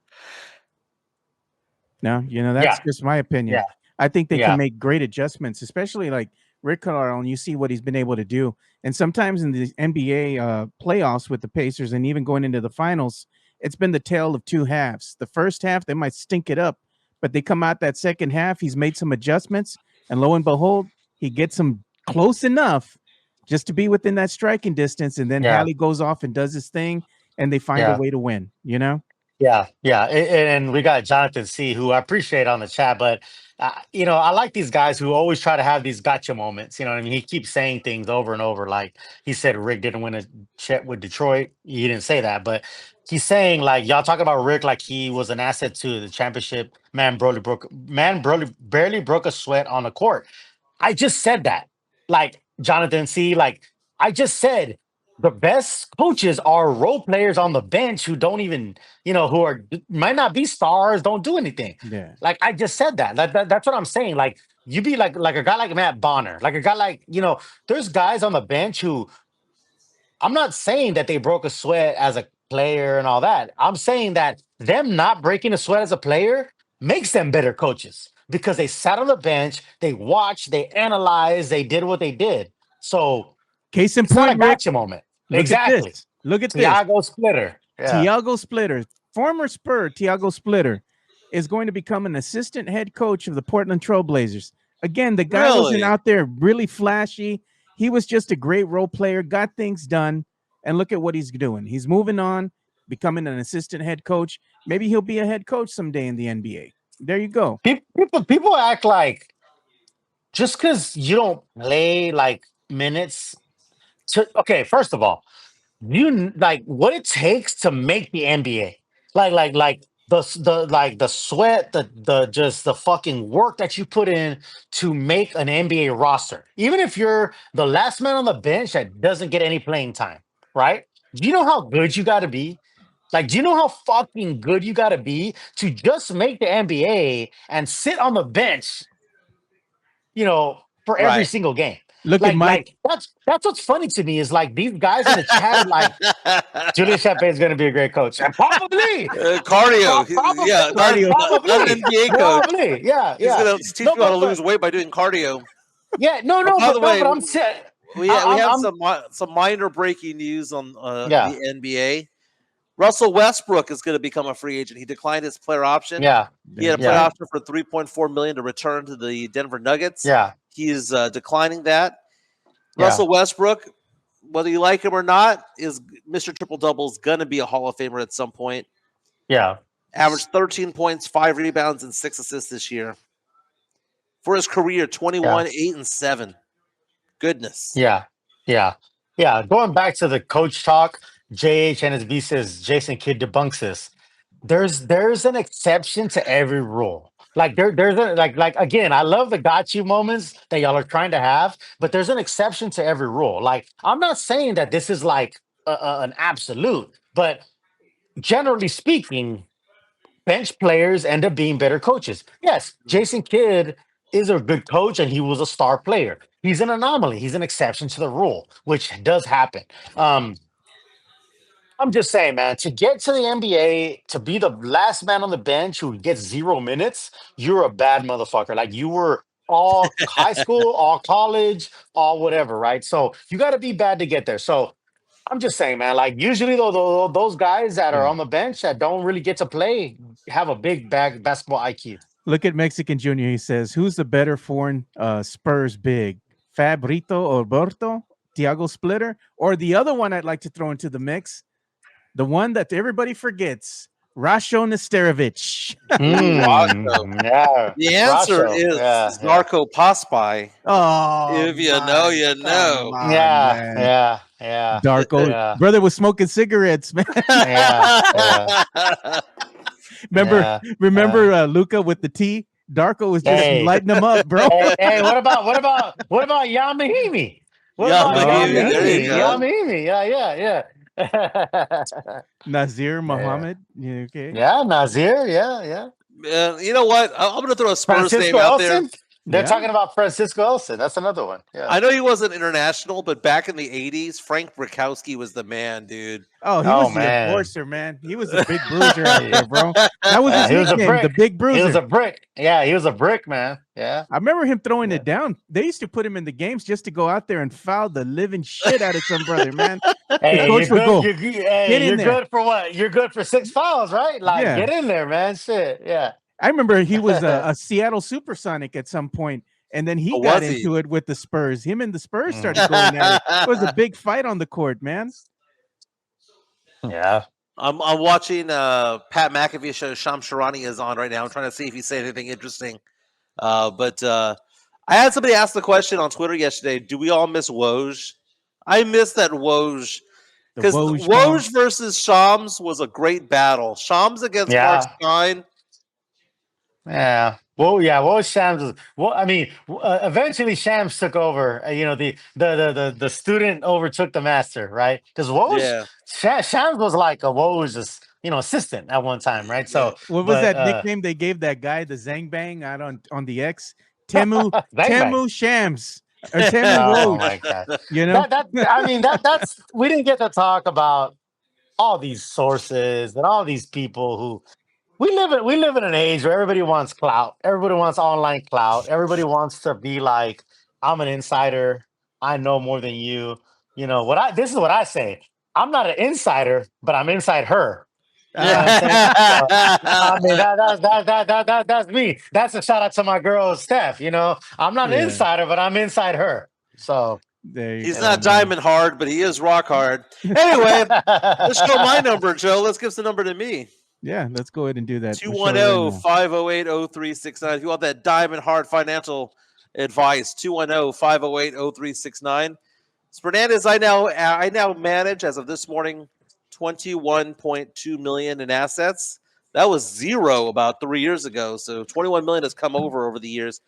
No, that's just my opinion. Yeah. I think they can make great adjustments, especially like Rick Carlisle, and you see what he's been able to do. And sometimes in the NBA playoffs with the Pacers and even going into the finals, it's been the tale of two halves. The first half, they might stink it up, but they come out that second half, he's made some adjustments, and lo and behold, he gets them close enough just to be within that striking distance, and then Hallie goes off and does his thing, and they find a way to win, Yeah. And we got Jonathan C., who I appreciate on the chat, but I like these guys who always try to have these gotcha moments. You know what I mean? He keeps saying things over and over. Like he said, Rick didn't win a chip with Detroit. He didn't say that, but he's saying like y'all talk about Rick like he was an asset to the championship. Man barely broke a sweat on the court. I just said that. Like Jonathan C., like I just said, the best coaches are role players on the bench who don't even, who might not be stars, don't do anything. Yeah. Like I just said that. That's what I'm saying. Like you be like a guy like Matt Bonner, like a guy like, there's guys on the bench who I'm not saying that they broke a sweat as a player and all that. I'm saying that them not breaking a sweat as a player makes them better coaches because they sat on the bench, they watched, they analyzed, they did what they did. So case in it's not point, a gotcha moment. Exactly. Look at Thiago Splitter. Yeah. Thiago Splitter, former Spur Thiago Splitter. is going to become an assistant head coach of the Portland Trailblazers. Again, the guy wasn't Really? out there really flashy. He was just a great role player, got things done, and look at what he's doing. He's moving on, becoming an assistant head coach. Maybe he'll be a head coach someday in the NBA. There you go. People act like just because you don't play like minutes. Okay, first of all, you like what it takes to make the NBA. Like the sweat, the just the fucking work that you put in to make an NBA roster. Even if you're the last man on the bench that doesn't get any playing time, right? Do you know how good you got to be? Like, do you know how fucking good you got to be to just make the NBA and sit on the bench, for every Right. single game? Look at Mike. That's what's funny to me is like these guys in the chat are like, Julius Chape is going to be a great coach. And probably. Cardio. Probably. Yeah, Cardio. not an NBA coach. Probably. Yeah. He's Yeah. going to teach you how to lose weight by doing cardio. Yeah. No, By the way, but I'm saying. we have some minor breaking news on Yeah. the NBA. Russell Westbrook is going to become a free agent. He declined his player option. Yeah. He had a player option for $3.4 million to return to the Denver Nuggets. Yeah. He is declining that. Yeah. Russell Westbrook, whether you like him or not, is Mr. Triple Double is going to be a Hall of Famer at some point. Yeah. Averaged 13 points, 5 rebounds, and 6 assists this year. For his career, 21, 8, and 7. Goodness. Yeah. Yeah. Yeah. Going back to the coach talk, JHNSB says Jason Kidd debunks this. There's an exception to every rule. Like there's a like again, I love the got you moments that y'all are trying to have, but there's an exception to every rule. Like I'm not saying that this is like an absolute, but generally speaking, bench players end up being better coaches. Yes, Jason Kidd is a good coach and he was a star player. He's an anomaly. He's an exception to the rule, which does happen. I'm just saying, man, to get to the NBA, to be the last man on the bench who gets 0 minutes, you're a bad motherfucker. Like you were all high school, all college, all whatever, right? So you got to be bad to get there. So I'm just saying, man, like usually though, those guys that are on the bench that don't really get to play have a big basketball IQ. Look at Mexican Junior. He says, who's the better foreign Spurs big? Fabrito or Borto? Thiago Splitter? Or the other one I'd like to throw into the mix, the one that everybody forgets, Rasho Nesterovic. Yeah. The answer is Zarko Paspai. Oh, if you know, you know. On, yeah. Darko, brother was smoking cigarettes, man. Remember Luca with the tea? Darko was just lighting them up, bro. Hey, what about Yamahimi? Yamahimi. Yeah. Nazir Muhammad. Yeah, okay. Yeah, Nazir. Yeah. You know what? I'm going to throw a Spurs name out there. They're talking about Francisco Elson. That's another one. Yeah. I know he wasn't international, but back in the 80s, Frank Brakowski was the man, dude. Oh, he was the enforcer, man. He was a big bruiser out there, bro. That was his nickname, the big bruiser. He was a brick. Yeah, he was a brick, man. Yeah. I remember him throwing it down. They used to put him in the games just to go out there and foul the living shit out of some brother, man. Hey, coach would go, you're good for what? You're good for 6 fouls, right? Like, get in there, man. Shit, yeah. I remember he was a Seattle Supersonic at some point, and then he got into it with the Spurs. Him and the Spurs started going at it. It was a big fight on the court, man. Yeah. I'm watching Pat McAfee show. Sham Sharani is on right now. I'm trying to see if he said anything interesting. But I had somebody ask the question on Twitter yesterday, do we all miss Woj? I miss that Woj. Because Woj versus Shams was a great battle. Shams against Mark Stein. Yeah. Well, Shams was. I mean, eventually Shams took over. The student overtook the master, right? Because Shams was like a Woj's, assistant at one time, right? So what was that nickname they gave that guy, the Zang Bang, out on the X? Temu Shams or Temu Woj. Oh my god! That's we didn't get to talk about all these sources and all these people who. We live in an age where everybody wants clout. Everybody wants online clout. Everybody wants to be like, I'm an insider. I know more than you. This is what I say. I'm not an insider, but I'm inside her. You know what I'm saying? So, I mean, that's me. That's a shout out to my girl Steph. You know, I'm not an Yeah. insider, but I'm inside her. So There you He's go, not man. diamond hard, but he is rock hard. Anyway, let's show my number, Joe. Let's give the number to me. Yeah, let's go ahead and do that. We'll show it right now. 210-508-0369. If you want that diamond hard financial advice, 210-508-0369. Spurnandez, I now manage, as of this morning, $21.2 million in assets. That was zero about 3 years ago. So $21 million has come over the years,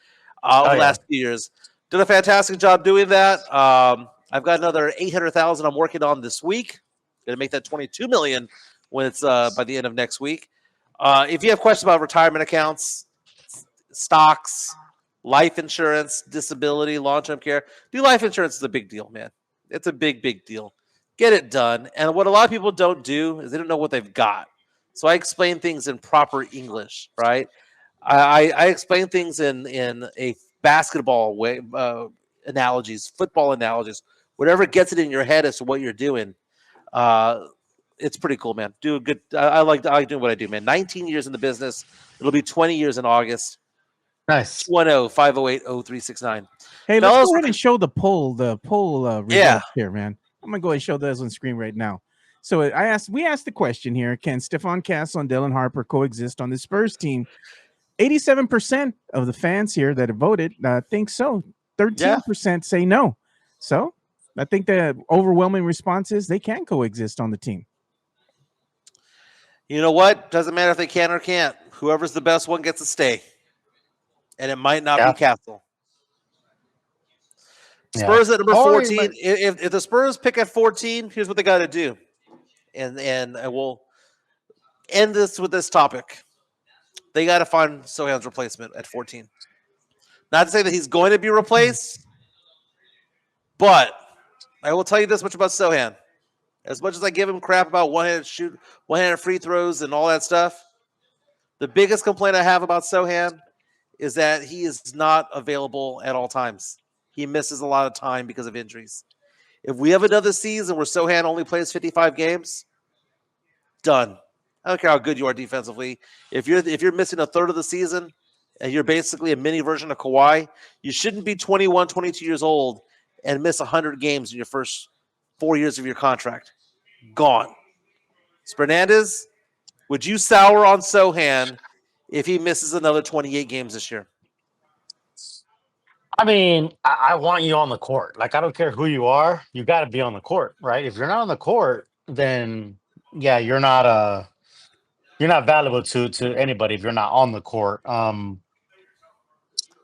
over the last few years. Did a fantastic job doing that. I've got another $800,000 I'm working on this week. Going to make that $22 million when it's by the end of next week. If you have questions about retirement accounts, stocks, life insurance, disability, long-term care, life insurance is a big deal, man. It's a big, big deal. Get it done. And what a lot of people don't do is they don't know what they've got. So I explain things in proper English, right? I explain things in a basketball way, analogies, football analogies, whatever gets it in your head as to what you're doing. It's pretty cool, man. Do a good. I like doing what I do, man. 19 years in the business. It'll be 20 years in August. nice. 210-508-0369. Hey, Fellas, let's go ahead and show the poll results Yeah. here, man. I'm gonna go ahead and show those on screen right now. So we asked the question here: can Stephon Castle and Dylan Harper coexist on the Spurs team? 87% of the fans here that have voted think so. 13% say no. So I think the overwhelming response is they can coexist on the team. You know what? Doesn't matter if they can or can't. Whoever's the best one gets to stay. And it might not be Castle. Spurs at number 14. If the Spurs pick at 14, here's what they got to do. And we'll end this with this topic. They got to find Sohan's replacement at 14. Not to say that he's going to be replaced, but I will tell you this much about Sohan. As much as I give him crap about one-handed free throws and all that stuff, the biggest complaint I have about Sohan is that he is not available at all times. He misses a lot of time because of injuries. If we have another season where Sohan only plays 55 games, done. I don't care how good you are defensively. If you're missing a third of the season and you're basically a mini version of Kawhi, you shouldn't be 21, 22 years old and miss 100 games in your first 4 years of your contract. Gone. Spurnandez, would you sour on Sohan if he misses another 28 games this year? I mean, I want you on the court. Like, I don't care who you are. You got to be on the court, right? If you're not on the court, then yeah, you're not valuable to anybody if you're not on the court. I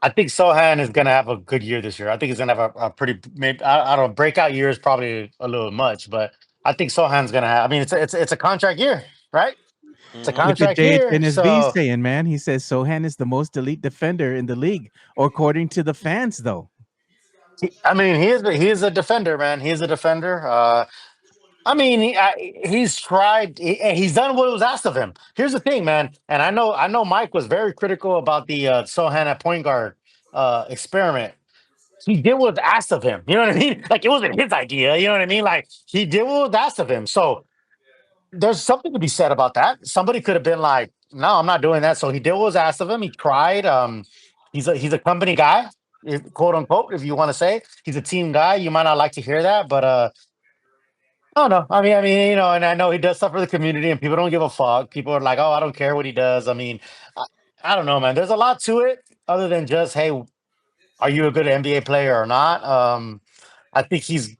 think Sohan is going to have a good year this year. I think he's going to have a pretty, maybe I don't know, breakout year is probably a little much, but I think Sohan's going to have. I mean, it's a contract year, right? It's a contract year. And his B saying, man, he says Sohan is the most elite defender in the league, according to the fans, though. I mean, he is a defender, man. He is a defender. I mean, he's tried. He's done what was asked of him. Here's the thing, man. And I know Mike was very critical about the Sohan at point guard experiment. He did what was asked of him. You know what I mean? Like, it wasn't his idea. You know what I mean? Like, he did what was asked of him. So there's something to be said about that. Somebody could have been like, "No, I'm not doing that." So he did what was asked of him. He tried. He's a company guy, quote unquote, if you want to say. He's a team guy. You might not like to hear that, but I don't know. I mean, you know, and I know he does stuff for the community, and people don't give a fuck. People are like, "Oh, I don't care what he does." I mean, I don't know, man. There's a lot to it other than just, "Hey, are you a good NBA player or not?" I think he's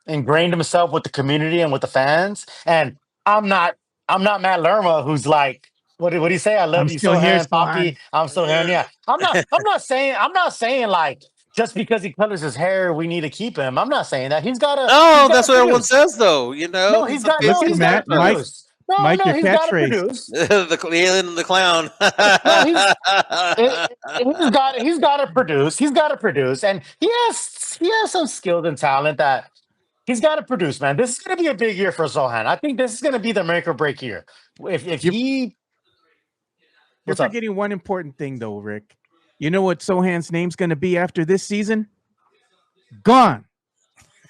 ingrained himself with the community and with the fans. And I'm not Matt Lerma, who's like, what did he say? I love you so hand, Poppy. I'm still here. Yeah. I'm not saying like just because he colors his hair, we need to keep him. I'm not saying that. He's got to. Oh, that's what everyone says, though. You know, No, he's got to produce. Mike, no, he's got to produce. The alien and the clown. No, he's got to produce. He's got to produce, and he has some skill and talent that he's got to produce. Man, this is going to be a big year for Sohan. I think this is going to be the make or break year. You're forgetting one important thing, though, Rick. You know what Sohan's name's going to be after this season? Gone.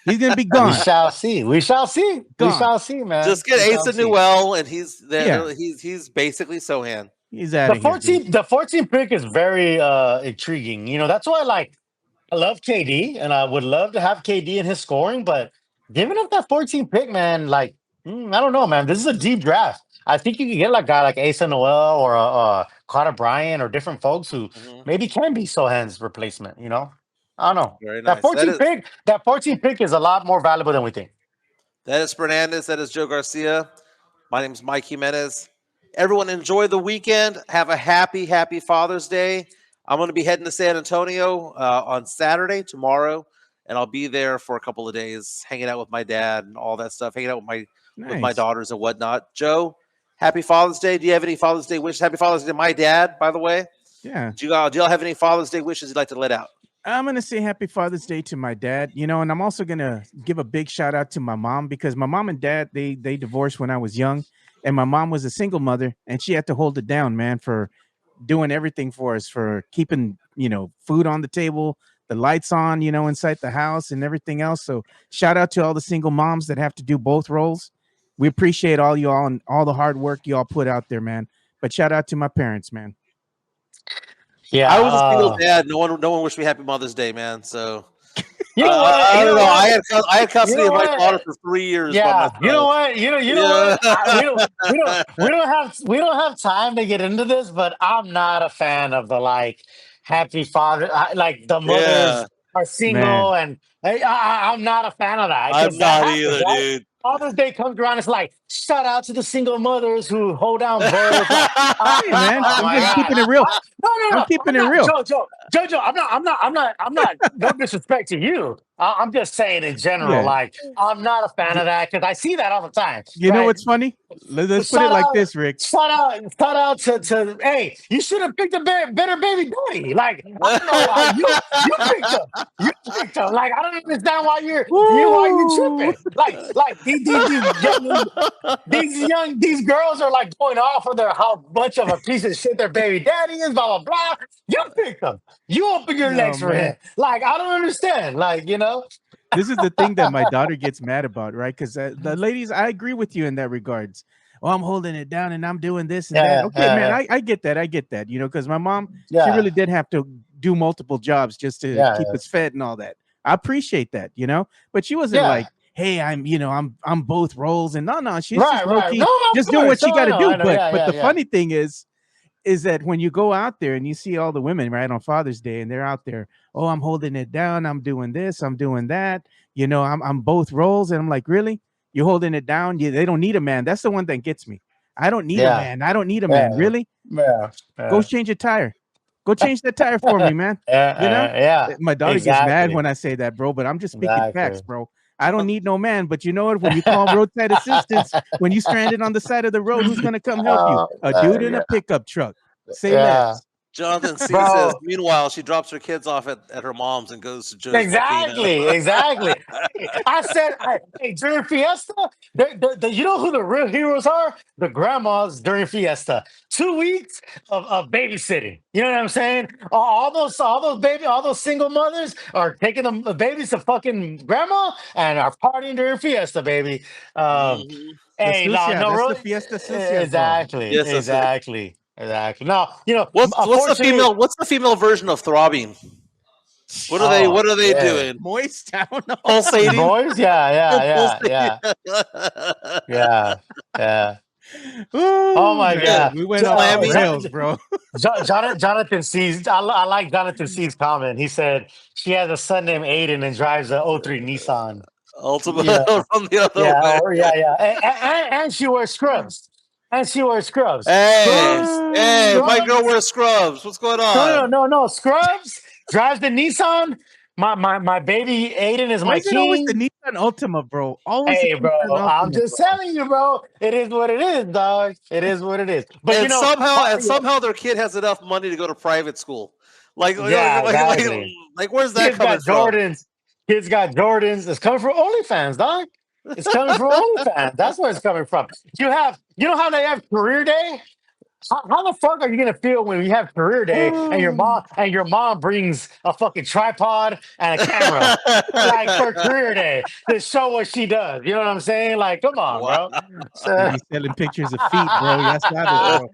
He's gonna be We gone. shall see. We shall see. We Gone. shall see, man. Just get We Asa shall see. Newell, and he's Yeah. there. He's basically Sohan. He's out The of here. Dude. 14th pick is very intriguing. That's why I love KD and I would love to have KD in his scoring, but giving up that 14th pick, man, I don't know, man. This is a deep draft. I think you can get like a guy like Asa Noel or Carter Bryant or different folks who Mhm. maybe can be Sohan's replacement. I don't know. Very That nice. 14th pick is a lot more valuable than we think. That is Spurnandez. That is Joe Garcia. My name is Mike Jimenez. Everyone enjoy the weekend. Have a happy Father's Day. I'm going to be heading to San Antonio on Saturday, tomorrow, and I'll be there for a couple of days, hanging out with my dad and all that stuff, hanging out with my Nice. daughters and whatnot. Joe, happy Father's Day. Do you have any Father's Day wishes? Happy Father's Day to my dad, by the way. Yeah. Do y'all have any Father's Day wishes you'd like to let out? I'm gonna say happy Father's Day to my dad, and I'm also gonna give a big shout out to my mom because my mom and dad they divorced when I was young, and my mom was a single mother and she had to hold it down, man, for doing everything for us, for keeping food on the table, the lights on, inside the house and everything else. So shout out to all the single moms that have to do both roles. We appreciate all y'all and all the hard work y'all put out there, man. But shout out to my parents, man. Yeah. I was a single dad. No one wished me happy Mother's Day, man. So You know what? I don't know. I had custody You know of my what? daughter for 3 years by Yeah, myself. you know what? You know what? We don't have time to get into this, but I'm not a fan of the happy father, like the mothers Yeah, are single, Man. and I'm not a fan of that I'm because that not happens, either, right? dude. Father's Day comes around, it's like shout out to the single mothers who hold down birth. Hey, man, Oh I'm my just god! keeping it real. No! I'm keeping I'm it not real. Jojo. I'm not. No disrespect to you. I'm just saying in general. Yeah. Like I'm not a fan of that because I see that all the time. You know Right? what's funny? Let's put it like this, Rick. Shout out to. Hey, you should have picked a better baby daddy. Like I don't know why you picked him. You picked him. Like I don't understand why you're Woo! tripping. Like these girls are like going off of how much of a piece of shit their baby daddy is, blah blah blah. You pick him. You open your Oh, legs for him. man. Like I don't understand. This is the thing that my daughter gets mad about, right? Because the ladies, I agree with you in that regards. Oh, I'm holding it down and I'm doing this and that. Okay, man, I get that. I get that. Because my mom, she really did have to do multiple jobs just to keep us fed and all that. I appreciate that, but she wasn't like, hey, I'm both roles. And no, she's just low key, No, just doing what she got to do. I know. But the funny thing is that when you go out there and you see all the women right on Father's Day and they're out there, oh, I'm holding it down, I'm doing this, I'm doing that, I'm both roles, and I'm like, really? You're holding it down? They don't need a man. That's the one that gets me. I don't need a man. I don't need a man. Really? Yeah. Go change a tire. Go change that tire for me, man. Yeah. My daughter gets mad when I say that, bro, but I'm just speaking facts, bro. I don't need no man, but you know what? When you call roadside assistance, when you stranded on the side of the road, who's gonna come help you? A dude in a pickup truck. Say less. Jonathan C says, meanwhile, she drops her kids off at her mom's and goes to Joe's Exactly. I said, hey, during Fiesta, you know who the real heroes are? The grandmas during Fiesta. 2 weeks of babysitting. You know what I'm saying? All those single mothers are taking the babies to fucking grandma and are partying during Fiesta, baby. Hey, that's the Fiesta sucia, exactly, Yes, exactly. No, what's the female version of throbbing? What are they doing? Moist? I don't know. Pulsating? Boys? Yeah. Oh my god, we went off the rails, bro. Jonathan sees. I like Jonathan C's comment. He said she has a son named Aiden and drives a '03 Nissan. Ultimate from the other way. And she wears scrubs. Hey, Scrubs. my girl wears scrubs. What's going on? No. Scrubs drives the Nissan. My baby Aiden is my king. Always the Nissan Ultima, bro. Always. Hey, bro. I'm just telling you, bro. It is what it is, dog. It is what it is. But somehow their kid has enough money to go to private school. Exactly. Where's that coming from? Kids got Jordans. It's coming from OnlyFans, dog. It's coming from OnlyFans. That's where it's coming from. You know how they have career day? how the fuck are you gonna feel when you have career day and your mom brings a fucking tripod and a camera like for career day to show what she does? You know what I'm saying? Like, come on, Wow. bro. You be selling pictures of feet, bro. Ya sabes, bro.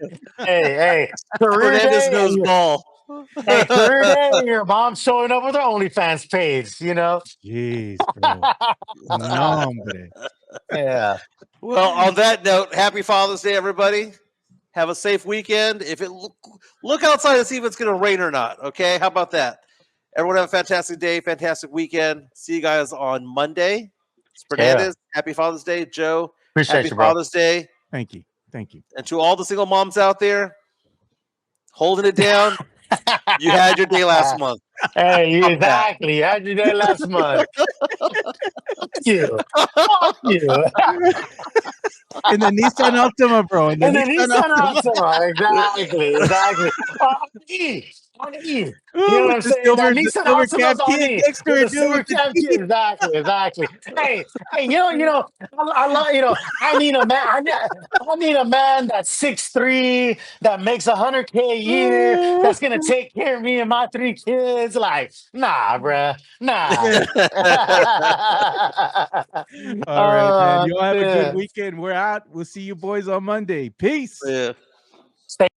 Hey, career Spurnandez day knows ball. hey, career day and your mom showing up with her OnlyFans page, you know? Jeez, bro. No, hombre. Yeah. Well, on that note, happy Father's Day, everybody. Have a safe weekend. If it look outside and see if it's going to rain or not. Okay, how about that? Everyone have a fantastic day, fantastic weekend. See you guys on Monday. Spurnandez, happy Father's Day. Joe, Appreciate happy you, bro. Father's Day. Thank you. Thank you. And to all the single moms out there holding it down, you had your day last month. Hey, exactly. You had your day last month. Fuck you. Fuck you. In the Nissan Altima, bro. In the And then he Nissan said Altima. exactly. On E. You know Ooh, what with I'm the saying? That Nissan silver cap Altima's on kid E next to with her, a dude. silver With the cab kid. Exactly. Hey, I love, I need a man. I need a man that's 6'3", that makes $100K a year, that's gonna take care of me and my 3 kids. Like, nah, bruh, nah. All right, man. You all have a good Yeah. weekend. We're out. We'll see you boys on Monday. Peace. Yeah. Stay